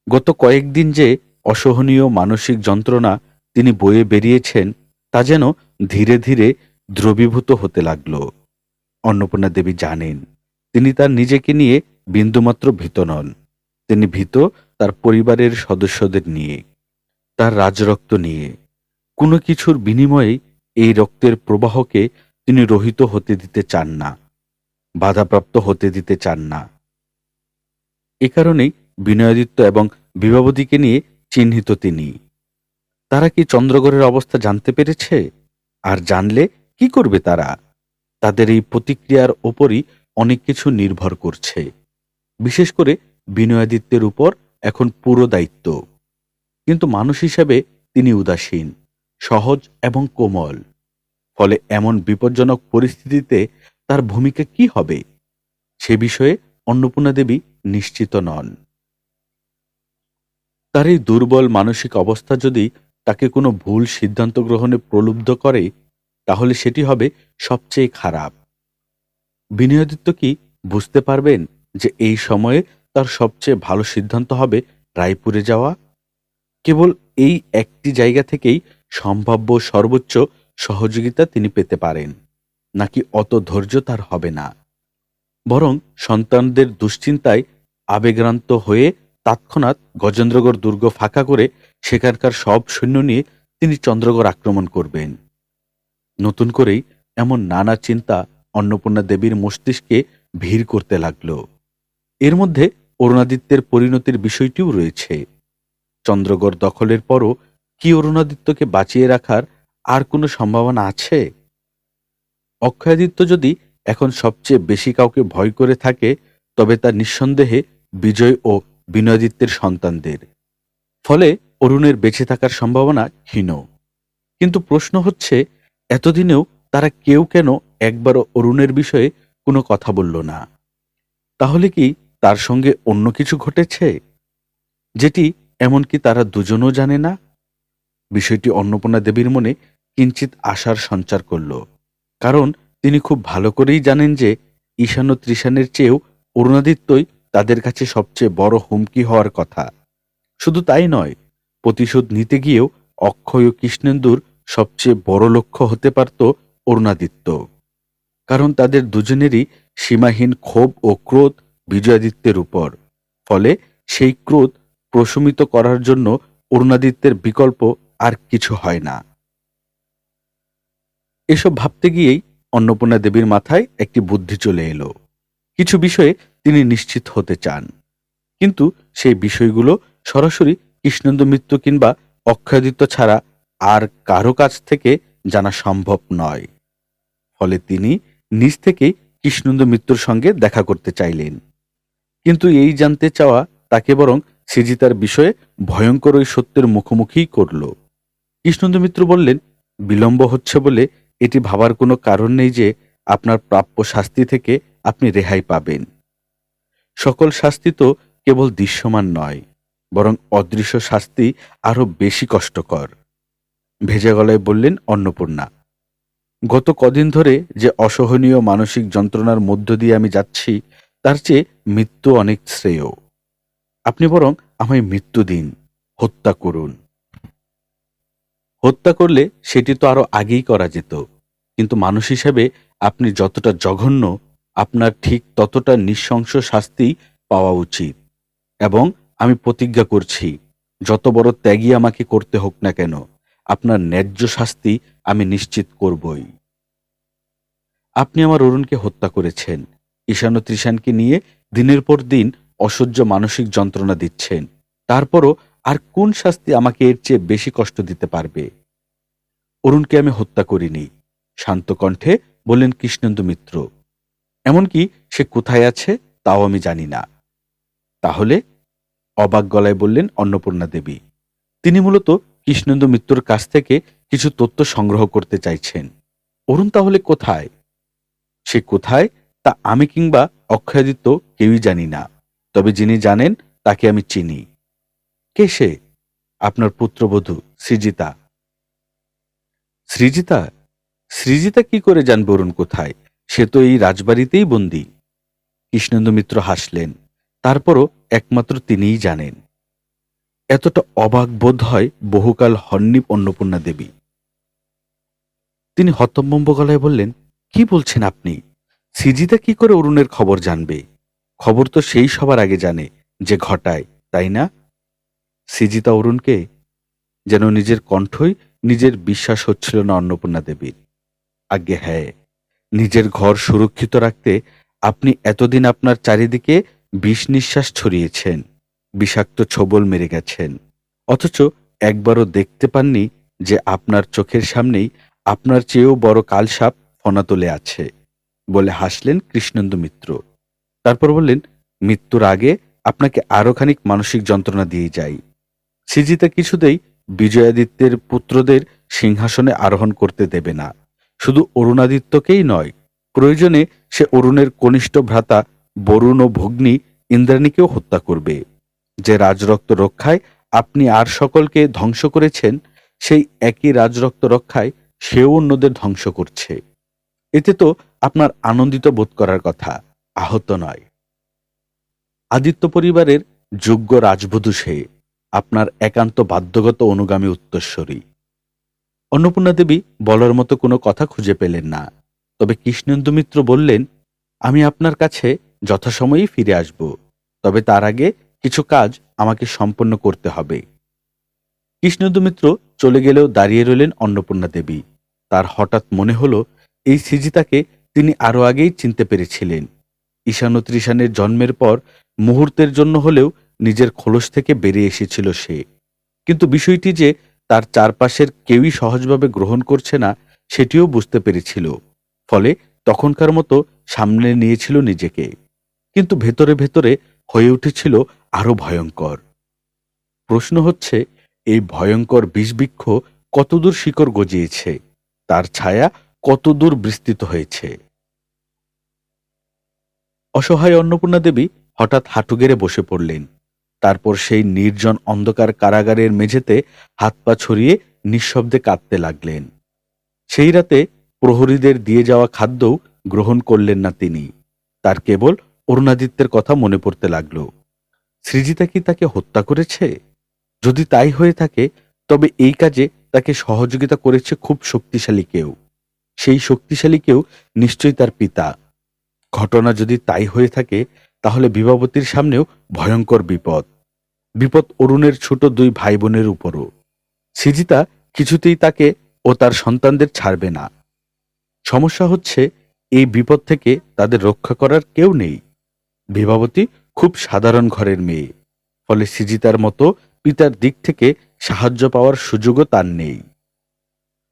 গত কয়েকদিন যে অসহনীয় মানসিক যন্ত্রণা তিনি বয়ে বেরিয়েছেন তা যেন ধীরে ধীরে দ্রবীভূত হতে লাগল। অন্নপূর্ণা দেবী জানেন তিনি তার নিজেকে নিয়ে বিন্দুমাত্র ভীত নন, তিনি ভীত তার পরিবারের সদস্যদের নিয়ে, তার রাজরক্ত নিয়ে। কোনো কিছুর বিনিময়ে এই রক্তের প্রবাহকে তিনি রহিত হতে দিতে চান না, বাধাপ্রাপ্ত হতে দিতে চান না। এ কারণেই বিনয়াদিত্য এবং বিভাবতীকে নিয়ে চিহ্নিত তিনি। তারা কি চন্দ্রগড়ের অবস্থা জানতে পেরেছে? আর জানলে কি করবে তারা? তাদের এই প্রতিক্রিয়ার ওপরই অনেক কিছু নির্ভর করছে। বিশেষ করে বিনয়াদিত্যের উপর এখন পুরো দায়িত্ব। কিন্তু মানুষ হিসেবে তিনি উদাসীন, সহজ এবং কোমল। ফলে এমন বিপজ্জনক পরিস্থিতিতে তার ভূমিকা কি হবে সে বিষয়ে অন্নপূর্ণা দেবী নিশ্চিত নন। তার এই দুর্বল মানসিক অবস্থা যদি তাকে কোনো ভুল সিদ্ধান্ত গ্রহণে প্রলুব্ধ করে, তাহলে সেটি হবে সবচেয়ে খারাপ। বিনয়াদিত্য কি বুঝতে পারবেন যে এই সময়ে তার সবচেয়ে ভালো সিদ্ধান্ত হবে রায়পুরে যাওয়া? কেবল এই একটি জায়গা থেকেই সম্ভাব্য সর্বোচ্চ সহযোগিতা তিনি পেতে পারেন, নাকি অত ধৈর্য তার হবে না। বরং সন্তানদের দুশ্চিন্তায় আবেগক্রান্ত হয়ে তৎক্ষণাৎ গজেন্দ্রগড় দুর্গ ফাঁকা করে সেখানকার সব সৈন্য নিয়ে তিনি চন্দ্রগড় আক্রমণ করবেন। নতুন করেই এমন নানা চিন্তা অন্নপূর্ণা দেবীর মস্তিষ্কে ভিড় করতে লাগল। এর মধ্যে অরুণাদিত্যের পরিণতির বিষয়টিও রয়েছে। চন্দ্রগড় দখলের পরও কি অরুণাদিত্যকে বাঁচিয়ে রাখার আর কোনো সম্ভাবনা আছে? অক্ষয়াদিত্য যদি এখন সবচেয়ে বেশি কাউকে ভয় করে থাকে, তবে তা নিঃসন্দেহে বিজয় ও বিনয়াদিত্যের সন্তানদের। ফলে অরুণের বেঁচে থাকার সম্ভাবনা ক্ষীণ। কিন্তু প্রশ্ন হচ্ছে, এতদিনেও তারা কেউ কেন একবারও অরুণের বিষয়ে কোনো কথা বলল না? তাহলে কি তার সঙ্গে অন্য কিছু ঘটেছে, যেটি এমনকি তারা দুজনও জানে না? বিষয়টি অন্নপূর্ণা দেবীর মনে কিঞ্চিত আশার সঞ্চার করল। কারণ তিনি খুব ভালো করেই জানেন যে ঈশান ও ত্রিশানের চেয়েও অরুণাদিত্যই তাদের কাছে সবচেয়ে বড় হুমকি হওয়ার কথা। শুধু তাই নয়, প্রতিশোধ নিতে গিয়েও অক্ষয় ও কৃষ্ণেন্দুর সবচেয়ে বড় লক্ষ্য হতে পারত অরুণাদিত্য। কারণ তাদের দুজনেরই সীমাহীন ক্ষোভ ও ক্রোধ বিজয়াদিত্যের উপর। ফলে সেই ক্রোধ প্রশমিত করার জন্য অরুণাদিত্যের বিকল্প আর কিছু হয় না। এসব ভাবতে গিয়েই অন্নপূর্ণা দেবীর মাথায় একটি বুদ্ধি চলে এলো। কিছু বিষয়ে তিনি নিশ্চিত হতে চান, কিন্তু সেই বিষয়গুলো সরাসরি কৃষ্ণেন্দু মিত্র কিংবা অক্ষয়াদিত্য ছাড়া আর কারো কাছ থেকে জানা সম্ভব নয়। ফলে তিনি নিজ থেকেই কৃষ্ণেন্দু মিত্রর সঙ্গে দেখা করতে চাইলেন। কিন্তু এই জানতে চাওয়া তাকে বরং সৃজিতার বিষয়ে ভয়ঙ্কর ওই সত্যের মুখোমুখি করল। কৃষ্ণেন্দু মিত্র বললেন, বিলম্ব হচ্ছে বলে এটি ভাবার কোনো কারণ নেই যে আপনার প্রাপ্য শাস্তি থেকে আপনি রেহাই পাবেন। সকল শাস্তি তো কেবল দৃশ্যমান নয়, বরং অদৃশ্য শাস্তি আরো বেশি কষ্টকর। ভেজা গলায় বললেন অন্নপূর্ণা, গত কদিন ধরে যে অসহনীয় মানসিক যন্ত্রণার মধ্য দিয়ে আমি যাচ্ছি, তার চেয়ে মৃত্যু অনেক শ্রেয়। আপনি বরং আমায় মৃত্যু দিন, হত্যা করুন। হত্যা করলে সেটি তো আরো আগেই করা যেত, কিন্তু মানুষ হিসেবে আপনি যতটা জঘন্য, আপনার ঠিক ততটা নৃশংস শাস্তি পাওয়া উচিত। এবং আমি প্রতিজ্ঞা করছি, যত বড় ত্যাগই আমাকে করতে হোক না কেন, আপনার ন্যায্য শাস্তি আমি নিশ্চিত করবই। আপনি আমার অরুণকে হত্যা করেছেন, ঈশান ও ত্রিশানকে নিয়ে দিনের পর দিন অসহ্য মানসিক যন্ত্রণা দিচ্ছেন। তারপরও আর কোন শাস্তি আমাকে এর চেয়ে বেশি কষ্ট দিতে পারবে? অরুণকে আমি হত্যা করিনি, শান্ত কণ্ঠে বললেন কৃষ্ণেন্দু মিত্র। এমনকি সে কোথায় আছে তাও আমি জানি না। তাহলে? অবাক গলায় বললেন অন্নপূর্ণা দেবী। তিনি মূলত কৃষ্ণেন্দু মিত্রর কাছ থেকে কিছু তথ্য সংগ্রহ করতে চাইছেন। অরুণ তাহলে কোথায়? সে কোথায় তা আমি কিংবা অক্ষয়াদিত্য কেউই জানি না, তবে যিনি জানেন তাকে আমি চিনি। কে সে? আপনার পুত্রবধূ সৃজিতা। সৃজিতা? সৃজিতা কি করে জানবে অরুণ কোথায়? সে তো এই রাজবাড়িতেই বন্দী। কৃষ্ণেন্দু মিত্র হাসলেন। তারপরও একমাত্র তিনিই জানেন। এতটা অবাক বোধ হয় বহুকাল হননি অন্নপূর্ণা দেবী। তিনি হতভম্ব গলায় বললেন, কি বলছেন আপনি? সৃজিতা কি করে অরুণের খবর জানবে? খবর তো সেই সবার আগে জানে যে ঘটায়, তাই না? সৃজিতা অরুণকে? যেন নিজের কণ্ঠই নিজের বিশ্বাস হচ্ছিল না অন্নপূর্ণা দেবীর। আজ্ঞে হ্যাঁ, নিজের ঘর সুরক্ষিত রাখতে আপনি এতদিন আপনার চারিদিকে বিষ নিঃশ্বাস ছড়িয়েছেন, বিষাক্ত ছোবল মেরে গেছেন, অথচ একবারও দেখতে পাননি যে আপনার চোখের সামনেই আপনার চেয়েও বড় কালসাপ ফনা তুলে আছে, বলে হাসলেন কৃষ্ণেন্দু মিত্র। তারপর বললেন, মৃত্যুর আগে আপনাকে আরো খানিক মানসিক যন্ত্রণা দিয়ে যাই। সৃজিতা কিছুতেই বিজয়াদিত্যের পুত্রদের সিংহাসনে আরোহণ করতে দেবে না। শুধু অরুণাদিত্যকেই নয়, প্রয়োজনে সে অরুণের কনিষ্ঠ ভ্রাতা বরুণ ও ভগ্নী ইন্দ্রাণীকেও হত্যা করবে। যে রাজরক্ত রক্ষায় আপনি আর সকলকে ধ্বংস করেছেন, সেই একই রাজরক্ত রক্ষায় সেও অন্যদের ধ্বংস করছে। এতে তো আপনার আনন্দিত বোধ করার কথা, আহত নয়। আদিত্য পরিবারের যোগ্য রাজবধূ সে, আপনার একান্ত বাধ্যগত অনুগামী উত্তরস্বরী। অন্নপূর্ণা দেবী বলার মতো কোনো কথা খুঁজে পেলেন না। তবে কৃষ্ণেন্দু মিত্র বললেন, আমি আপনার কাছে যথাসময়েই ফিরে আসব, তবে তার আগে কিছু কাজ আমাকে সম্পন্ন করতে হবে। কৃষ্ণেন্দু মিত্র চলে গেলেও দাঁড়িয়ে রইলেন অন্নপূর্ণা দেবী। তার হঠাৎ মনে হলো, এই সৃজিতাকে তিনি আরো আগেই চিনতে পেরেছিলেন। ঈশান ত্রিশানের জন্মের পর মুহূর্তের জন্য হলেও নিজের খোলস থেকে বেরিয়ে এসেছিল সে। কিন্তু বিষয়টি যে তার চারপাশের কেউই সহজভাবে গ্রহণ করছে না, সেটিও বুঝতে পেরেছিল। ফলে তখনকার মতো সামনে নিয়েছিল নিজেকে, কিন্তু ভেতরে ভেতরে হয়ে উঠেছিল আরো ভয়ঙ্কর। প্রশ্ন হচ্ছে, এই ভয়ঙ্কর বিষবৃক্ষ কতদূর শিকড় গজিয়েছে, তার ছায়া কতদূর বিস্তৃত হয়েছে। অসহায় অন্নপূর্ণা দেবী হঠাৎ হাঁটু গেড়ে বসে পড়লেন। তারপর সেই নির্জন অন্ধকার কারাগারের মেঝেতে হাত পা ছড়িয়ে নিঃশব্দে কাঁদতে লাগলেন। সেই রাতে প্রহরীদের দিয়ে যাওয়া খাদ্যও গ্রহণ করলেন না তিনি। তার কেবল অরুণাদিত্যের কথা মনে পড়তে লাগল। সৃজিতা কি তাকে হত্যা করেছে? যদি তাই হয়ে থাকে, তবে এই কাজে তাকে সহযোগিতা করেছে খুব শক্তিশালী কেউ। সেই শক্তিশালী কেউ নিশ্চয়ই তার পিতা। ঘটনা যদি তাই হয়ে থাকে, তাহলে বিভাবতীর সামনেও ভয়ঙ্কর বিপদ। বিপদ অরুণের ছোট দুই ভাই বোনের উপরও। সৃজিতা কিছুতেই তাকে ও তার সন্তানদের ছাড়বে না। সমস্যা হচ্ছে, এই বিপদ থেকে তাদের রক্ষা করার কেউ নেই। বিভাবতী খুব সাধারণ ঘরের মেয়ে, ফলে সৃজিতার মতো পিতার দিক থেকে সাহায্য পাওয়ার সুযোগও তার নেই।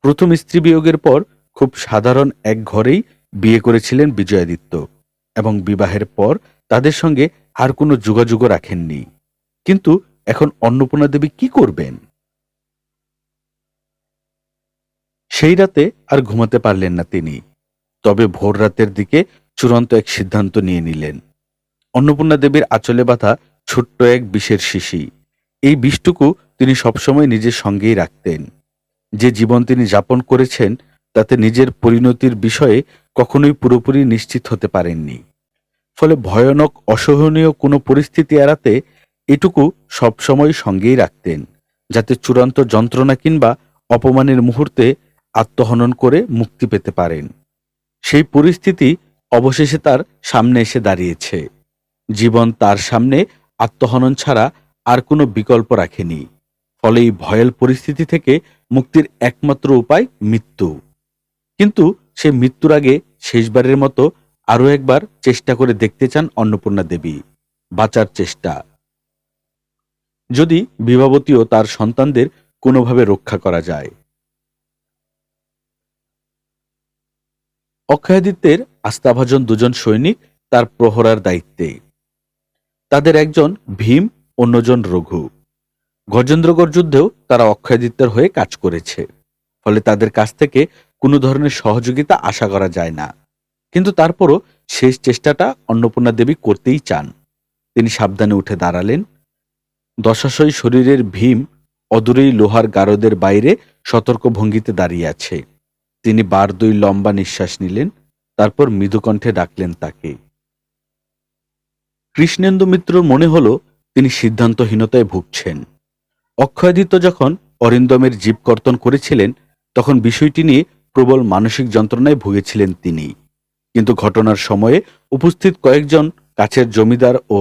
প্রথম স্ত্রী বিয়োগের পর খুব সাধারণ এক ঘরেই বিয়ে করেছিলেন বিজয়াদিত্য, এবং বিবাহের পর তাদের সঙ্গে আর কোনো যোগাযোগও রাখেননি। কিন্তু এখন অন্নপূর্ণা দেবী কি করবেন? সেই রাতে আর ঘুমাতে পারলেন না তিনি। তবে ভোর রাতের দিকে চূড়ান্ত এক সিদ্ধান্ত নিয়ে নিলেন। অন্নপূর্ণা দেবীর আঁচলে বাঁধা ছোট্ট এক বিষের শিশি। এই বিষটুকু তিনি সবসময় নিজের সঙ্গেই রাখতেন। যে জীবন তিনি যাপন করেছেন, তাতে নিজের পরিণতির বিষয়ে কখনোই পুরোপুরি নিশ্চিত হতে পারেননি। ফলে ভয়ানক অসহনীয় কোনো পরিস্থিতি এড়াতে এটুকু সবসময় সঙ্গেই রাখতেন, যাতে চূড়ান্ত যন্ত্রণা কিংবা অপমানের মুহূর্তে আত্মহনন করে মুক্তি পেতে পারেন। সেই পরিস্থিতি অবশেষে তার সামনে এসে দাঁড়িয়েছে। জীবন তার সামনে আত্মহনন ছাড়া আর কোনো বিকল্প রাখেনি। ফলে এই ভয়াল পরিস্থিতি থেকে মুক্তির একমাত্র উপায় মৃত্যু। কিন্তু সে মৃত্যুর আগে শেষবারের মতো আরো একবার চেষ্টা করে দেখতে চান অন্নপূর্ণা দেবী। বাঁচার চেষ্টা। যদি বিভাবতী ও তার সন্তানদের কোনোভাবে রক্ষা করা যায়। অক্ষয়াদিত্যের আস্থাভাজন দুজন সৈনিক তার প্রহরার দায়িত্বে। তাদের একজন ভীম, অন্যজন রঘু। গজেন্দ্রগড় যুদ্ধেও তারা অক্ষয়াদিত্যের হয়ে কাজ করেছে, ফলে তাদের কাছ থেকে কোনো ধরনের সহযোগিতা আশা করা যায় না। কিন্তু তারপরও শেষ চেষ্টাটা অন্নপূর্ণা দেবী করতেই চান। তিনি সাবধানে উঠে দাঁড়ালেন। দশাশয় শরীরের ভীম অদূরেই লোহার গারদের বাইরে সতর্ক ভঙ্গিতে দাঁড়িয়ে আছে। তিনি বার দুই লম্বা নিঃশ্বাস নিলেন, তারপর মৃদুকণ্ঠে ডাকলেন তাকে। কৃষ্ণেন্দু মিত্রর মনে হল তিনি সিদ্ধান্তহীনতায় ভুগছেন। অক্ষয়াদিত্য যখন অরিন্দমের জীব কর্তন করেছিলেন, তখন বিষয়টি নিয়ে প্রবল মানসিক যন্ত্রণায় ভুগেছিলেন তিনি। কিন্তু ঘটনার সময়ে উপস্থিত কয়েকজন কাছের জমিদার ও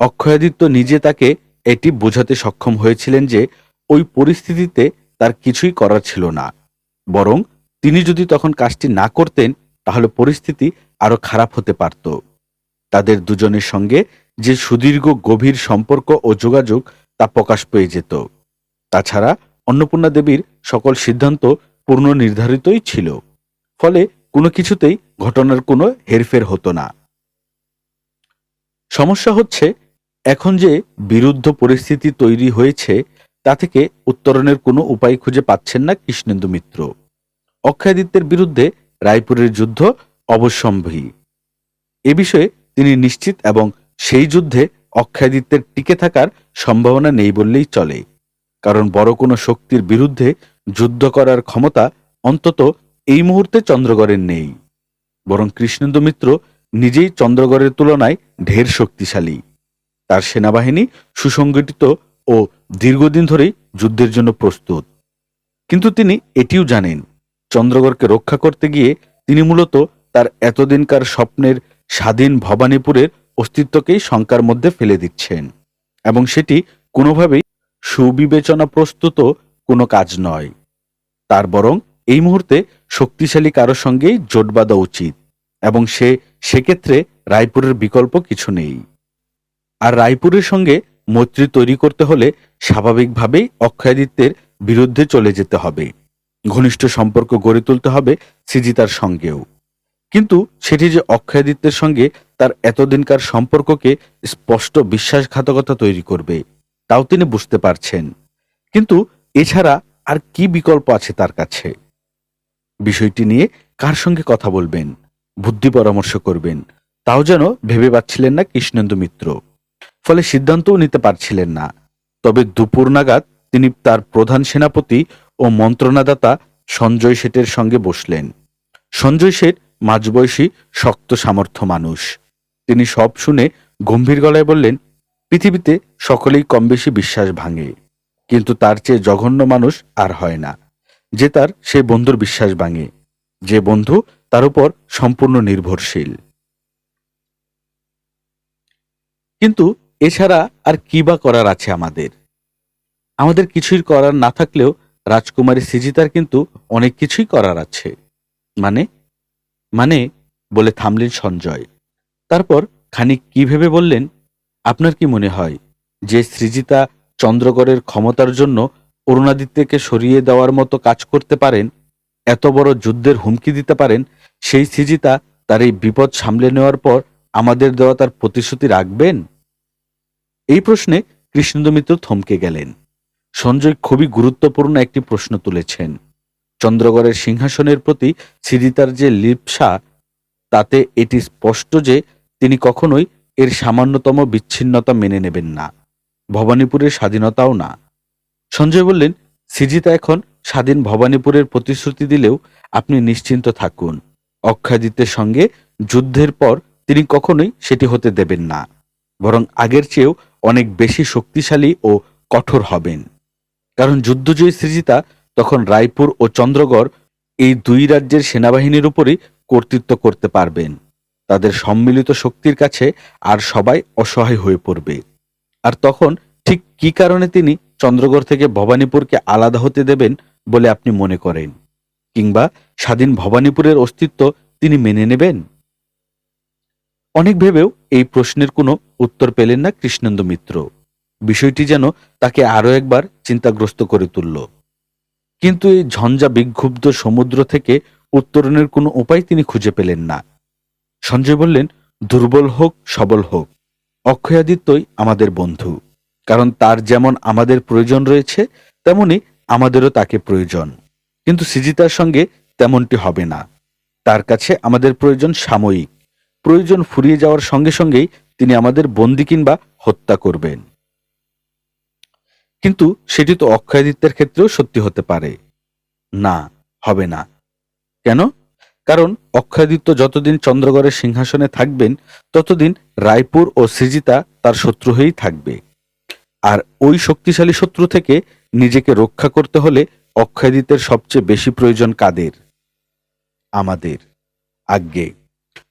অক্ষয়াদিত্য নিজে তাকে এটি বোঝাতে সক্ষম হয়েছিলেন যে ওই পরিস্থিতিতে তার কিছুই করার ছিল না। বরং তিনি যদি তখন কাজটি না করতেন, তাহলে পরিস্থিতি আরো খারাপ হতে পারত। তাদের দুজনের সঙ্গে যে সুদীর্ঘ গভীর সম্পর্ক ও যোগাযোগ, তা প্রকাশ পেয়ে যেত। তাছাড়া অন্নপূর্ণা দেবীর সকল সিদ্ধান্ত পূর্ণ নির্ধারিতই ছিল। ফলে কোনো কিছুতেই ঘটনার কোনো হেরফের হতো না। সমস্যা হচ্ছে, এখন যে বিরুদ্ধ পরিস্থিতি তৈরি হয়েছে, তা থেকে উত্তরণের কোনো উপায় খুঁজে পাচ্ছেন না কৃষ্ণেন্দু মিত্র। অক্ষয়াদিত্যের বিরুদ্ধে রায়পুরের যুদ্ধ অবশ্যম্ভাবী, এ বিষয়ে তিনি নিশ্চিত, এবং সেই যুদ্ধে অক্ষয়াদিত্যের টিকে থাকার সম্ভাবনা নেই বললেই চলে। কারণ বড় কোনো শক্তির বিরুদ্ধে যুদ্ধ করার ক্ষমতা অন্তত এই মুহূর্তে চন্দ্রগড়ের নেই। বরং কৃষ্ণেন্দু মিত্র নিজেই চন্দ্রগড়ের তুলনায় ঢের শক্তিশালী। তার সেনাবাহিনী সুসংগঠিত ও দীর্ঘদিন ধরেই যুদ্ধের জন্য প্রস্তুত। কিন্তু তিনি এটিও জানেন, চন্দ্রগড়কে রক্ষা করতে গিয়ে তিনি মূলত তার এতদিনকার স্বপ্নের স্বাধীন ভবানীপুরের অস্তিত্বকেই শঙ্কার মধ্যে ফেলে দিচ্ছেন, এবং সেটি কোনোভাবেই সুবিবেচনা প্রস্তুত কোনো কাজ নয়। তার বরং এই মুহূর্তে শক্তিশালী কারো সঙ্গেই জোট বাঁধা উচিত, এবং সেক্ষেত্রে রায়পুরের বিকল্প কিছু নেই। আর রায়পুরের সঙ্গে মৈত্রী তৈরি করতে হলে স্বাভাবিকভাবেই অক্ষয়াদিত্যের বিরুদ্ধে চলে যেতে হবে, ঘনিষ্ঠ সম্পর্ক গড়ে তুলতে হবে সৃজিতার সঙ্গেও। কিন্তু সেটি যে অক্ষয়াদিত্যের সঙ্গে তার এতদিনকার সম্পর্ককে স্পষ্ট বিশ্বাসঘাতকতা তৈরি করবে, তাও তিনি বুঝতে পারছেন। কিন্তু এছাড়া আর কি বিকল্প আছে তার কাছে? বিষয়টি নিয়ে কার সঙ্গে কথা বলবেন, বুদ্ধি পরামর্শ করবেন, তাও যেন ভেবে পাচ্ছিলেন না কৃষ্ণেন্দু মিত্র। ফলে সিদ্ধান্তও নিতে পারছিলেন না। তবে দুপুর নাগাদ তিনি তার প্রধান সেনাপতি ও মন্ত্রণাদাতা সঞ্জয় শেঠের সঙ্গে বসলেন। সঞ্জয় শেঠ মাঝবয়সী, শক্ত সামর্থ্য মানুষ। তিনি সব শুনে গম্ভীর গলায় বললেন, পৃথিবীতে সকলেই কম বেশি বিশ্বাস ভাঙে, কিন্তু তার চেয়ে জঘন্য মানুষ আর হয় না, যে তার সে বন্ধুর বিশ্বাস ভাঙে, যে বন্ধু তার উপর সম্পূর্ণ নির্ভরশীল। কিন্তু এছাড়া আর কি বা করার আছে আমাদের? আমাদের কিছুই করার না থাকলেও রাজকুমারী সৃজিতার কিন্তু অনেক কিছুই করার আছে। মানে মানে বলে থামলেন সঞ্জয়। তারপর খানিক কি ভেবে বললেন, আপনার কি মনে হয় যে সৃজিতা চন্দ্রগড়ের ক্ষমতার জন্য অরুণাদিত্যকে সরিয়ে দেওয়ার মতো কাজ করতে পারেন, এত বড় যুদ্ধের হুমকি দিতে পারেন, সেই সৃজিতা তার এই বিপদ সামলে নেওয়ার পর আমাদের দেওয়া তার প্রতিশ্রুতি রাখবেন? এই প্রশ্নে কৃষ্ণেন্দু মিত্র থমকে গেলেন। সঞ্জয় খুবই গুরুত্বপূর্ণ একটি প্রশ্ন তুলেছেন। চন্দ্রগড়ের সিংহাসনের প্রতি সৃজিতার যে লিপ্সা, তাতে এটি স্পষ্ট যে তিনি কখনোই এর সামান্যতম বিচ্ছিন্নতা মেনে নেবেন না, ভবানীপুরের স্বাধীনতাও না। সঞ্জয় বললেন, সৃজিতা এখন স্বাধীন ভবানীপুরের প্রতিশ্রুতি দিলেও আপনি নিশ্চিন্ত থাকুন, অক্ষয়াদিত্যের সঙ্গে যুদ্ধের পর তিনি কখনোই সেটি হতে দেবেন না, বরং আগের চেয়েও অনেক বেশি শক্তিশালী ও কঠোর হবেন। কারণ যুদ্ধজয়ী সৃজিতা তখন রায়পুর ও চন্দ্রগড় এই দুই রাজ্যের সেনাবাহিনীর উপরই কর্তৃত্ব করতে পারবেন। তাদের সম্মিলিত শক্তির কাছে আর সবাই অসহায় হয়ে পড়বে। আর তখন ঠিক কি কারণে তিনি চন্দ্রগড় থেকে ভবানীপুরকে আলাদা হতে দেবেন বলে আপনি মনে করেন? কিংবা স্বাধীন ভবানীপুরের অস্তিত্ব তিনি মেনে নেবেন? অনেক ভেবেও এই প্রশ্নের কোনো উত্তর পেলেন না কৃষ্ণেন্দু মিত্র। বিষয়টি যেন তাকে আরো একবার চিন্তাগ্রস্ত করে তুলল। কিন্তু এই ঝঞ্ঝা বিক্ষুব্ধ সমুদ্র থেকে উত্তরণের কোনো উপায় তিনি খুঁজে পেলেন না। সঞ্জয় বললেন, দুর্বল হোক সবল হোক, অক্ষয়াদিত্যই আমাদের বন্ধু। কারণ তার যেমন আমাদের প্রয়োজন রয়েছে, তেমনি আমাদেরও তাকে প্রয়োজন। কিন্তু সৃজিতার সঙ্গে তেমনটি হবে না। তার কাছে আমাদের প্রয়োজন সাময়িক, প্রয়োজন ফুরিয়ে যাওয়ার সঙ্গে সঙ্গেই তিনি আমাদের বন্দি কিংবা হত্যা করবেন। কিন্তু সেটি তো অক্ষয়াদিত্যের ক্ষেত্রেও সত্যি হতে পারে। না, হবে না। কেন? কারণ অক্ষয়াদিত্য যতদিন চন্দ্রগড়ের সিংহাসনে থাকবেন, ততদিন রায়পুর ও সৃজিতা তার শত্রু হয়েই থাকবে। আর ওই শক্তিশালী শত্রু থেকে নিজেকে রক্ষা করতে হলে অক্ষয়াদিত্যের সবচেয়ে বেশি প্রয়োজন কাদের? আমাদের। আজ্ঞে।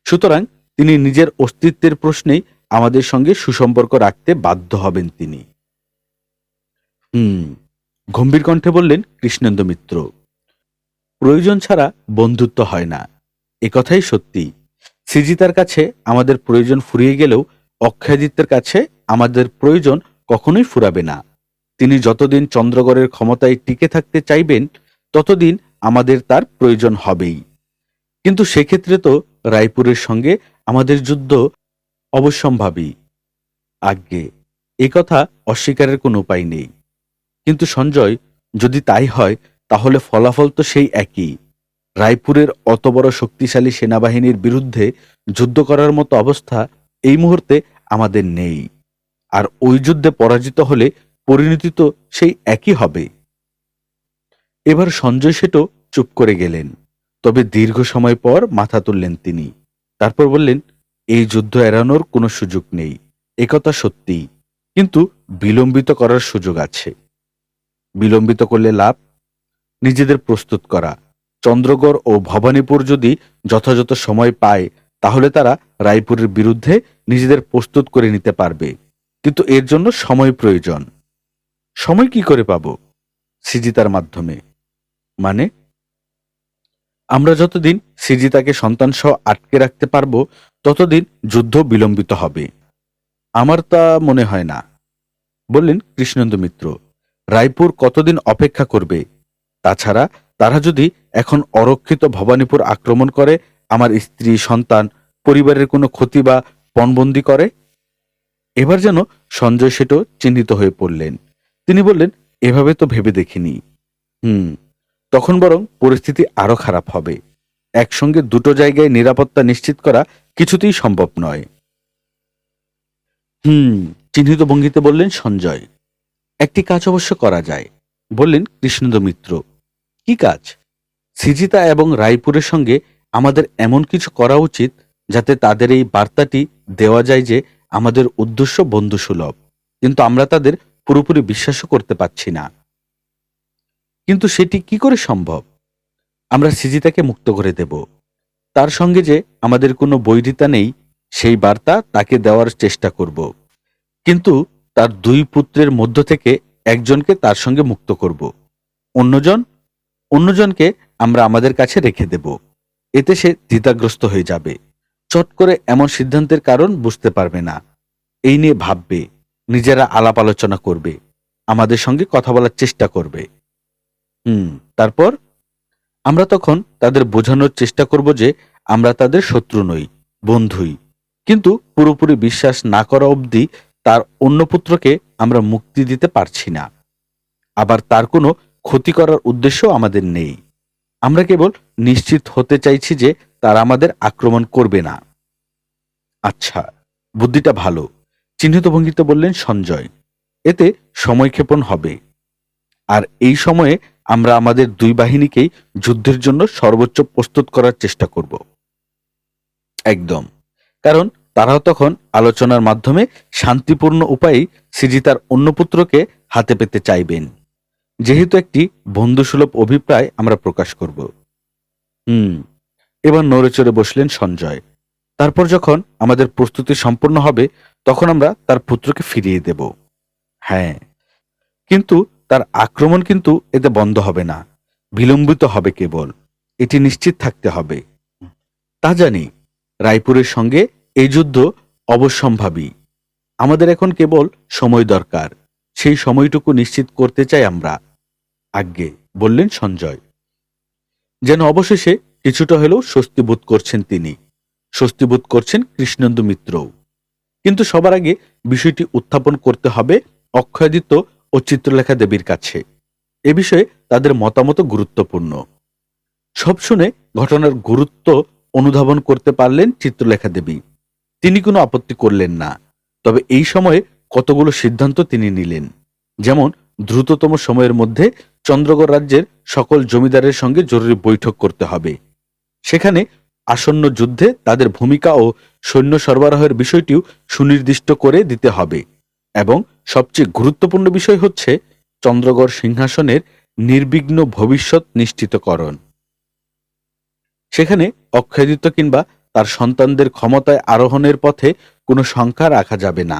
সুতরাং তিনি নিজের অস্তিত্বের প্রশ্নেই আমাদের সঙ্গে সুসম্পর্ক রাখতে বাধ্য হবেন তিনি। গম্ভীর কণ্ঠে বললেন কৃষ্ণেন্দু মিত্র। প্রয়োজন ছাড়া বন্ধুত্ব হয় না, একথাই সত্যি। সৃজিতার কাছে আমাদের প্রয়োজন ফুরিয়ে গেলেও অক্ষয়াদিত্যের কাছে আমাদের প্রয়োজন কখনোই ফুরাবে না। তিনি যতদিন চন্দ্রগড়ের ক্ষমতায় টিকে থাকতে চাইবেন, ততদিন আমাদের তার প্রয়োজন হবেই। কিন্তু সেক্ষেত্রে তো রায়পুরের সঙ্গে আমাদের যুদ্ধ অবশ্যম্ভাবী। আজ্ঞে, এ কথা অস্বীকারের কোনো উপায় নেই। কিন্তু সঞ্জয়, যদি তাই হয়, তাহলে ফলাফল তো সেই একই। রায়পুরের অত বড় শক্তিশালী সেনাবাহিনীর বিরুদ্ধে যুদ্ধ করার মতো অবস্থা এই মুহূর্তে আমাদের নেই। আর ওই যুদ্ধে পরাজিত হলে পরিণতি তো সেই একই হবে। এবার সঞ্জয় শেঠও চুপ করে গেলেন। তবে দীর্ঘ সময় পর মাথা তুললেন তিনি। তারপর বললেন, এই যুদ্ধ এড়ানোর কোনো সুযোগ নেই, একথা সত্যি। কিন্তু বিলম্বিত করার সুযোগ আছে। বিলম্বিত করলে লাভ, নিজেদের প্রস্তুত করা। চন্দ্রগড় ও ভবানীপুর যদি যথাযথ সময় পায় তাহলে তারা রায়পুরের বিরুদ্ধে নিজেদের প্রস্তুত করে নিতে পারবে, কিন্তু এর জন্য সময় প্রয়োজন। সময় কি করে পাব? সিজিতার মাধ্যমে। মানে, আমরা যতদিন সিজিতাকে সন্তান সহ আটকে রাখতে পারবো ততদিন যুদ্ধ বিলম্বিত হবে। আমার তা মনে হয় না, বললেন কৃষ্ণেন্দু মিত্র। রায়পুর কতদিন অপেক্ষা করবে? তাছাড়া তারা যদি এখন অরক্ষিত ভবানীপুর আক্রমণ করে আমার স্ত্রী, সন্তান, পরিবারের কোনো ক্ষতি বা পণবন্দি করে? এবার যেন সঞ্জয় সেটও চিহ্নিত হয়ে পড়লেন। তিনি বললেন, এভাবে তো ভেবে দেখিনি। তখন বরং পরিস্থিতি আরো খারাপ হবে। একসঙ্গে দুটো জায়গায় নিরাপত্তা নিশ্চিত করা কিছুতেই সম্ভব নয়। চিহ্নিত ভঙ্গিতে বললেন সঞ্জয়। একটি কাজ অবশ্য করা যায়, বললেন কৃষ্ণেন্দু মিত্র। কি কাজ? সিজিতা এবং রায়পুরের সঙ্গে আমাদের এমন কিছু করা উচিত যাতে তাদের এই বার্তাটি দেওয়া যায় যে আমাদের উদ্দেশ্য বন্ধুসুলভ, কিন্তু আমরা তাদের পুরোপুরি বিশ্বাসও করতে পারছি না। কিন্তু সেটি কি করে সম্ভব? আমরা সিজিতাকে মুক্ত করে দেব। তার সঙ্গে যে আমাদের কোনো বৈরিতা নেই সেই বার্তা তাকে দেওয়ার চেষ্টা করব, কিন্তু তার দুই পুত্রের মধ্য থেকে একজনকে তার সঙ্গে মুক্ত করব। অন্যজনকে আমরা আমাদের কাছে রেখে দেব। এতে সে দ্বিধাগ্রস্ত হয়ে যাবে, চট করে এমন সিদ্ধান্তের কারণ বুঝতে পারবে না। এই নিয়ে ভাববে, নিজেরা আলাপ আলোচনা করবে, আমাদের সঙ্গে কথা বলার চেষ্টা করবে। তারপর আমরা তখন তাদের বোঝানোর চেষ্টা করব যে আমরা তাদের শত্রু নই, বন্ধুই, কিন্তু পুরোপুরি বিশ্বাস না করা অবধি তার অন্য পুত্রকে আমরা মুক্তি দিতে পারছি না। আবার তার কোনো ক্ষতি করার উদ্দেশ্য আমাদের নেই। আমরা কেবল নিশ্চিত হতে চাইছি যে তারা আমাদের আক্রমণ করবে না। আচ্ছা, বুদ্ধিটা ভালো, চিহ্নিত ভঙ্গিতে বললেন সঞ্জয়। এতে সময়ক্ষেপণ হবে, আর এই সময়ে আমরা আমাদের দুই বাহিনীকেই যুদ্ধের জন্য সর্বোচ্চ প্রস্তুত করার চেষ্টা করব। একদম, কারণ তারাও তখন আলোচনার মাধ্যমে শান্তিপূর্ণ উপায়ে সিজিতার অন্য পুত্রকে হাতে পেতে চাইবেন, যেহেতু একটি বন্ধুসুলভ অভিপ্রায় আমরা প্রকাশ করব। এবার নড়ে চড়ে বসলেন সঞ্জয়। তারপর যখন আমাদের প্রস্তুতি সম্পূর্ণ হবে তখন আমরা তার পুত্রকে ফিরিয়ে দেব। হ্যাঁ, কিন্তু তার আক্রমণ কিন্তু এতে বন্ধ হবে না, বিলম্বিত হবে কেবল, এটি নিশ্চিত থাকতে হবে। তা জানি, রায়পুরের সঙ্গে এই যুদ্ধ অবশ্যম্ভাবী। আমাদের এখন কেবল সময় দরকার, সেই সময়টুকু নিশ্চিত করতে চাই আমরা। আজ্ঞে, বললেন সঞ্জয়। যেন অবশেষে কিছুটা হলেও স্বস্তি বোধ করছেন তিনি, স্বস্তি বোধ করছেন কৃষ্ণেন্দু মিত্রও। কিন্তু সবার আগে বিষয়টি উত্থাপন করতে হবে অক্ষয়াদিত্য ও চিত্রলেখা দেবীর কাছে। এ বিষয়ে তাদের মতামত গুরুত্বপূর্ণ। সব শুনে ঘটনার গুরুত্ব অনুধাবন করতে পারলেন চিত্রলেখা দেবী। তিনি কোনো আপত্তি করলেন না, তবে এই সময়ে কতগুলো সিদ্ধান্ত তিনি নিলেন। যেমন, দ্রুততম সময়ের মধ্যে চন্দ্রগড় রাজ্যের সকল জমিদারের সঙ্গে জরুরি বৈঠক করতে হবে। সেখানে আসন্ন যুদ্ধে তাদের ভূমিকা ও সৈন্য সরবরাহের বিষয়টিও সুনির্দিষ্ট করে দিতে হবে, এবং সবচেয়ে গুরুত্বপূর্ণ বিষয় হচ্ছে চন্দ্রগড় সিংহাসনের নির্বিঘ্ন ভবিষ্যৎ নিশ্চিতকরণ। সেখানে অক্ষয়াদিত্য কিংবা তার সন্তানদের ক্ষমতায় আরোহণের পথে কোনো শঙ্কা রাখা যাবে না,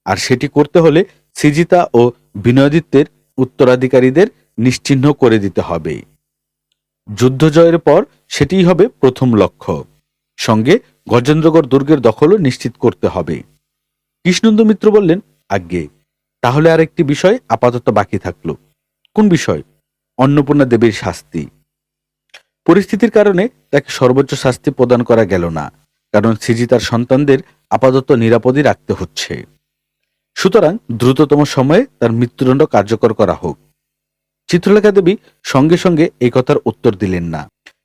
আর সেটি করতে হলে সিজিতা ও বিনয়াদিত্যের উত্তরাধিকারীদের নিশ্চিহ্ন করে দিতে হবে। যুদ্ধ জয়ের পর সেটিই হবে প্রথম লক্ষ্য। সঙ্গে গজেন্দ্রগড় দুর্গের দখলও নিশ্চিত করতে হবে। কৃষ্ণেন্দু মিত্র বললেন, আজ্ঞে, তাহলে আর একটি বিষয় আপাতত বাকি থাকল। কোন বিষয়? অন্নপূর্ণা দেবীর শাস্তি। পরিস্থিতির কারণে তাকে সর্বোচ্চ শাস্তি প্রদান করা গেল না, কারণ সিজিতার সন্তানদের আপাতত নিরাপদই রাখতে হচ্ছে। সুতরাং দ্রুততম সময়ে তার মৃত্যুদণ্ড কার্যকর করা হোক। চিত্রলেখা দেবী সঙ্গে সঙ্গে এই কথার উত্তর দিলেন না।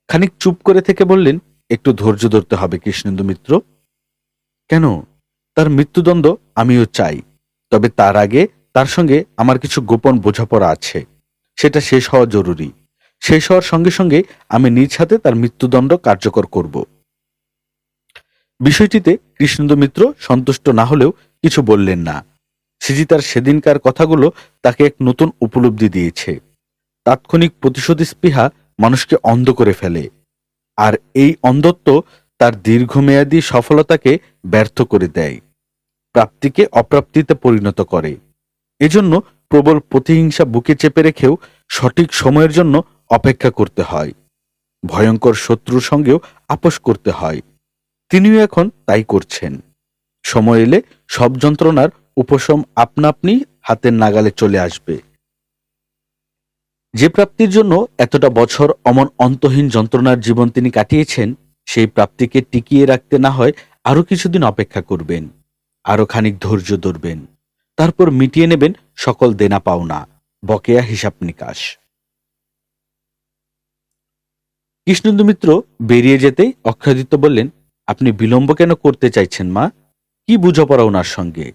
খানিক চুপ করে থেকে বললেন, একটু ধৈর্য ধরতে হবে কৃষ্ণেন্দু মিত্র। কেন? তার মৃত্যুদণ্ড আমিও চাই, তবে তার আগে তার সঙ্গে আমার কিছু গোপন বোঝাপড়া আছে, সেটা শেষ হওয়া জরুরি। শেষ হওয়ার সঙ্গে সঙ্গে আমি নিজ হাতে তার মৃত্যুদণ্ড কার্যকর করব। বিষয়টিতে কৃষ্ণেন্দু মিত্র সন্তুষ্ট না হলেও কিছু বললেন না। সিজিতার সেদিনকার কথাগুলো তাকে এক নতুন উপলব্ধি দিয়েছে। তাৎক্ষণিক প্রতিশোধ স্পৃহা মানুষকে অন্ধ করে ফেলে, আর এই অন্ধত্ব তার দীর্ঘমেয়াদী সফলতাকে ব্যর্থ করে দেয়, প্রাপ্তিকে অপ্রাপ্তিতে পরিণত করে। এজন্য প্রবল প্রতিহিংসা বুকে চেপে রেখেও সঠিক সময়ের জন্য অপেক্ষা করতে হয়, ভয়ঙ্কর শত্রুর সঙ্গেও আপোষ করতে হয়। তিনিও এখন তাই করছেন। সময় এলে সব যন্ত্রণার উপশম আপনা আপনি হাতের নাগালে চলে আসবে। যে প্রাপ্তির জন্য এতটা বছর অমন অন্তহীন যন্ত্রণার জীবন তিনি কাটিয়েছেন, সেই প্রাপ্তিকে টিকিয়ে রাখতে না হয় আরো কিছুদিন অপেক্ষা করবেন, আরো খানিক ধৈর্য ধরবেন, তারপর মিটিয়ে নেবেন সকল দেনা পাওনা, বকেয়া হিসাব নিকাশ। কৃষ্ণেন্দু মিত্র বেরিয়ে যেতেই অক্ষয়াদিত্য বললেন, আপনি বিলম্ব কেন করতে চাইছেন মা? কি বোঝাপড়া ওনার সঙ্গে?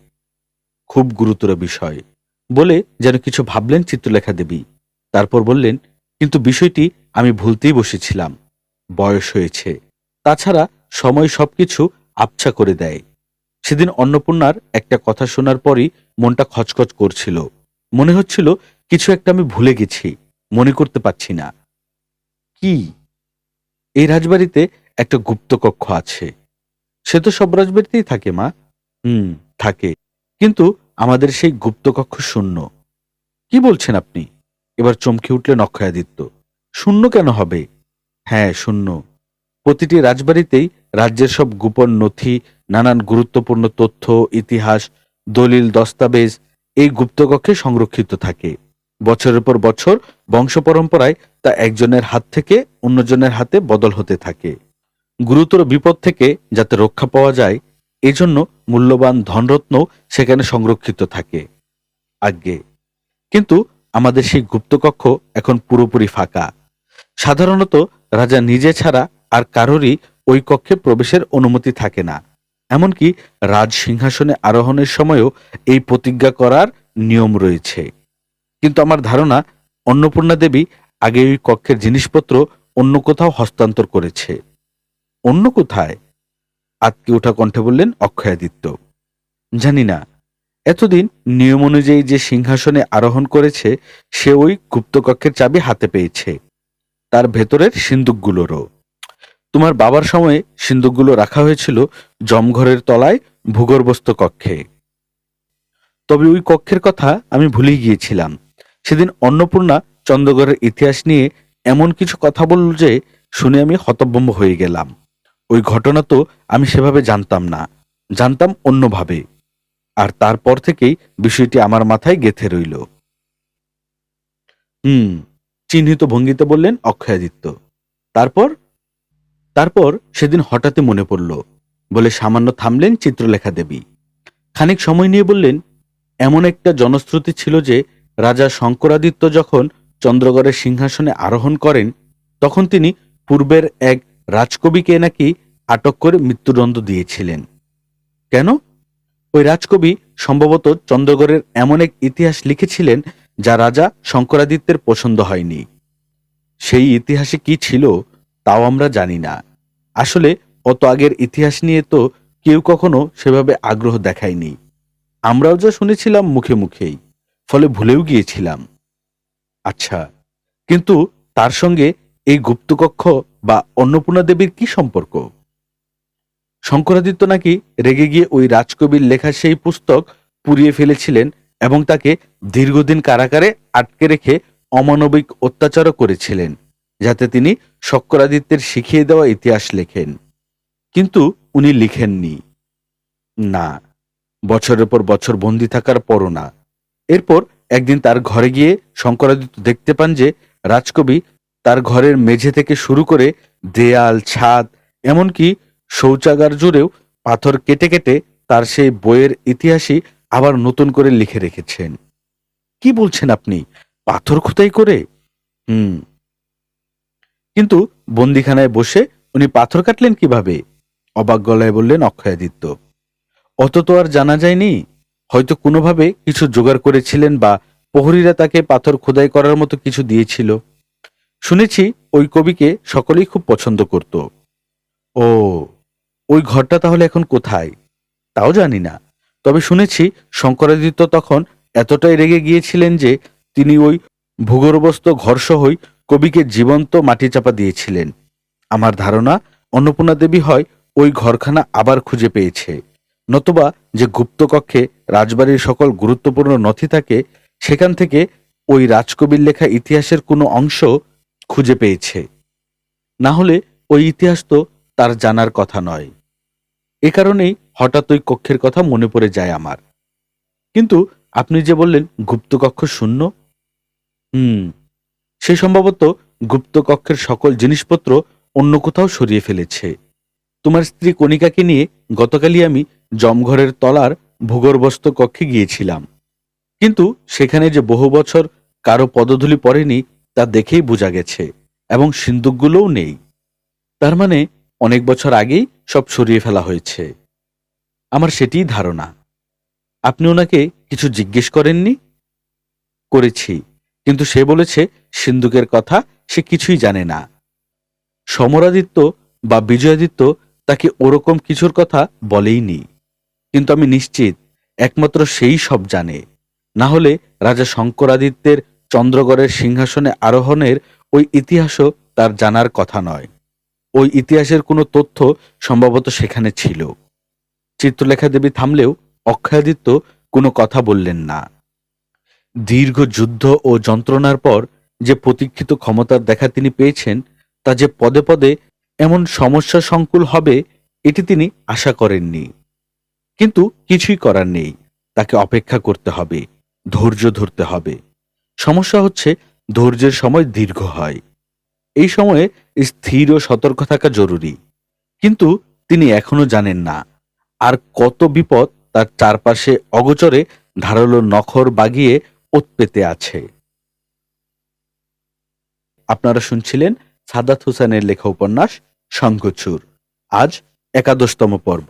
খুব গুরুতর বিষয় বলে যেন কিছু ভাবলেন চিত্রলেখা দেবী। তারপর বললেন, কিন্তু বিষয়টি আমি ভুলতেই বসেছিলাম। বয়স হয়েছে, তাছাড়া সময় সবকিছু আবছা করে দেয়। সেদিন অন্নপূর্ণার একটা কথা শোনার পরই মনটা খচখচ করছিল। মনে হচ্ছিল কিছু একটা আমি ভুলে গেছি, মনে করতে পারছি না কি। এই রাজবাড়িতে একটা গুপ্ত কক্ষ আছে। সে তো সব রাজবাড়িতেই থাকে মা। থাকে, কিন্তু আমাদের সেই গুপ্তকক্ষ শূন্য। কি বলছেন আপনি? এবার চমকে উঠলেন অক্ষয়াদিত্য। শূন্য কেন হবে? হ্যাঁ, শূন্য। প্রতিটি রাজবাড়িতেই রাজ্যের সব গোপন নথি, নানান গুরুত্বপূর্ণ তথ্য, ইতিহাস, দলিল, দস্তাবেজ এই গুপ্তকক্ষে সংরক্ষিত থাকে। বছরের পর বছর বংশ পরম্পরায় তা একজনের হাত থেকে অন্যজনের হাতে বদল হতে থাকে। গুরুতর বিপদ থেকে যাতে রক্ষা পাওয়া যায়, এজন্য মূল্যবান ধনরত্ন সেখানে সংরক্ষিত থাকে। আজ্ঞে, কিন্তু আমাদের সেই গুপ্তকক্ষ এখন পুরোপুরি ফাঁকা। সাধারণত রাজা নিজে ছাড়া আর কারোরই ওই কক্ষে প্রবেশের অনুমতি থাকে না। এমনকি রাজ সিংহাসনে আরোহণের সময়ও এই প্রতিজ্ঞা করার নিয়ম রয়েছে। কিন্তু আমার ধারণা অন্নপূর্ণা দেবী আগে ওই কক্ষের জিনিসপত্র অন্য কোথাও হস্তান্তর করেছে। অন্য কোথায়? আতকে ওঠা কণ্ঠে বললেন অক্ষয়াদিত্য। জানি না। এতদিন নিয়ম অনুযায়ী যে সিংহাসনে আরোহণ করেছে, সে ওই গুপ্তকক্ষের চাবি হাতে পেয়েছে, তার ভেতরের সিন্দুকগুলোরও। তোমার বাবার সময়ে সিন্দুকগুলো রাখা হয়েছিল জমঘরের তলায় ভূগর্ভস্থ কক্ষে। তবে ওই কক্ষের কথা আমি ভুলেই গিয়েছিলাম। সেদিন অন্নপূর্ণা চন্দ্রগড়ের ইতিহাস নিয়ে এমন কিছু কথা বলল যে শুনে আমি হতভম্ব হয়ে গেলাম। ওই ঘটনা তো আমি সেভাবে জানতাম না, জানতাম অন্যভাবে। আর তারপর থেকেই বিষয়টি আমার মাথায় গেঁথে রইল। চিহ্নিত ভঙ্গিতে বললেন অক্ষয়াদিত্য। তারপর? তারপর সেদিন হঠাৎই মনে পড়ল বলে সামান্য থামলেন চিত্রলেখা দেবী। খানিক সময় নিয়ে বললেন, এমন একটা জনশ্রুতি ছিল যে রাজা শঙ্করাদিত্য যখন চন্দ্রগড়ের সিংহাসনে আরোহণ করেন, তখন তিনি পূর্বের এক রাজকবিকে নাকি আটক করে মৃত্যুদণ্ড দিয়েছিলেন। কেন? ওই রাজকবি সম্ভবত চন্দ্রগড়ের এমন এক ইতিহাস লিখেছিলেন যা রাজা শঙ্করাদিত্যের পছন্দ হয়নি। সেই ইতিহাসে কি ছিল তাও আমরা জানি না। আসলে অত আগের ইতিহাস নিয়ে তো কেউ কখনো সেভাবে আগ্রহ দেখায়নি। আমরাও যা শুনেছিলাম মুখে মুখেই, ফলে ভুলেও গিয়েছিলাম। আচ্ছা, কিন্তু তার সঙ্গে এই গুপ্তকক্ষ বা অন্নপূর্ণা দেবীর কি সম্পর্ক? শঙ্করাদিত্য নাকি রেগে গিয়ে ওই রাজকবির লেখা সেই পুস্তক পুড়িয়ে ফেলেছিলেন এবং তাকে দীর্ঘদিন কারাগারে আটকে রেখে অমানবিক অত্যাচারও করেছিলেন, যাতে তিনি শঙ্করাদিত্যের শিখিয়ে দেওয়া ইতিহাস লেখেন। কিন্তু উনি লিখেননি। না, বছরের পর বছর বন্দী থাকার পরও না। এরপর একদিন তার ঘরে গিয়ে শঙ্করাদিত্য দেখতে পান যে রাজকবি তার ঘরের মেঝে থেকে শুরু করে দেয়াল, ছাদ, এমনকি শৌচাগার জুড়েও পাথর কেটে কেটে তার সেই বইয়ের ইতিহাসই আবার নতুন করে লিখে রেখেছেন। কি বলছেন আপনি? পাথর খোদাই করে? হুম। কিন্তু বন্দিখানায় বসে উনি পাথর কাটলেন কিভাবে? অবাক গলায় বললেন অক্ষয়াদিত্য। অত তো আর জানা যায়নি। হয়তো কোনোভাবে কিছু জোগাড় করেছিলেন, বা প্রহরীরা তাকে পাথর খোদাই করার মতো কিছু দিয়েছিল। শুনেছি ওই কবিকে সকলেই খুব পছন্দ করত। ও, ওই ঘরটা তাহলে এখন কোথায়? তাও জানি না। তবে শুনেছি শঙ্করাদিত্য তখন এতটাই রেগে গিয়েছিলেন যে তিনি ওই ভূগর্ভস্থ ঘরসহই কবিকে জীবন্ত মাটি চাপা দিয়েছিলেন। আমার ধারণা অন্নপূর্ণা দেবী হয় ওই ঘরখানা আবার খুঁজে পেয়েছে, নতুবা যে গুপ্তকক্ষে রাজবাড়ির সকল গুরুত্বপূর্ণ নথি থাকে সেখান থেকে ওই রাজকবির লেখা ইতিহাসের কোনো অংশ খুঁজে পেয়েছে। না হলে ওই ইতিহাস তো তার জানার কথা নয়। এ কারণেই হঠাৎ ওই কক্ষের কথা মনে পড়ে যায় আমার। কিন্তু আপনি যে বললেন গুপ্তকক্ষ শূন্য, সে সম্ভবত গুপ্তকক্ষের সকল জিনিসপত্র অন্য কোথাও সরিয়ে ফেলেছে। তোমার স্ত্রী কণিকাকে নিয়ে গতকালই আমি জমঘরের তলার ভূগর্ভস্থ কক্ষে গিয়েছিলাম, কিন্তু সেখানে যে বহু বছর কারো পদধূলি পড়েনি তা দেখেই বোঝা গেছে, এবং সিন্দুকগুলোও নেই। তার মানে অনেক বছর আগেই সব সরিয়ে ফেলা হয়েছে। আমার সেটিই ধারণা। আপনি ওনাকে কিছু জিজ্ঞেস করেননি? করেছি, কিন্তু সে বলেছে সিন্দুকের কথা সে কিছুই জানে না। সমরাদিত্য বা বিজয়াদিত্য তাকে ওরকম কিছুর কথা বলেইনি, কিন্তু আমি নিশ্চিত একমাত্র সেই সব জানে। না হলে রাজা শঙ্করাদিত্যের চন্দ্রগড়ের সিংহাসনে আরোহণের ওই ইতিহাসও তার জানার কথা নয়। ওই ইতিহাসের কোনো তথ্য সম্ভবত সেখানে ছিল। চিত্রলেখা দেবী থামলেও অক্ষয়াদিত্য কোনো কথা বললেন না। দীর্ঘ যুদ্ধ ও যন্ত্রণার পর যে প্রতীক্ষিত ক্ষমতার দেখা তিনি পেয়েছেন তা যে পদে পদে এমন সমস্যা সংকুল হবে এটি তিনি আশা করেননি। কিন্তু কিছুই করার নেই, তাকে অপেক্ষা করতে হবে, ধৈর্য ধরতে হবে। সমস্যা হচ্ছে ধৈর্যের সময় দীর্ঘ হয়। এই সময়ে স্থির ও সতর্ক থাকা জরুরি। কিন্তু তিনি এখনো জানেন না আর কত বিপদ তার চারপাশে অগোচরে ধারালো নখর বাগিয়ে ওত পেতে আছে। আপনারা শুনছিলেন সাদাত হোসেনের লেখা উপন্যাস শঙ্খচূড়। আজ 11তম পর্ব।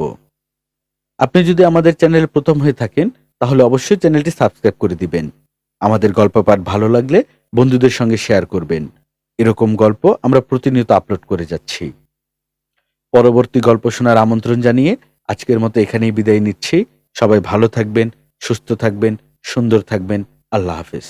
আপনি যদি আমাদের চ্যানেলে প্রথম হয়ে থাকেন তাহলে অবশ্যই চ্যানেলটি সাবস্ক্রাইব করে দিবেন। আমাদের গল্প পাঠ ভালো লাগলে বন্ধুদের সঙ্গে শেয়ার করবেন। এরকম গল্প আমরা প্রতিনিয়ত আপলোড করে যাচ্ছি। পরবর্তী গল্প শোনার আমন্ত্রণ জানিয়ে আজকের মতো এখানেই বিদায় নিচ্ছি। সবাই ভালো থাকবেন, সুস্থ থাকবেন, সুন্দর থাকবেন। আল্লাহ হাফেজ।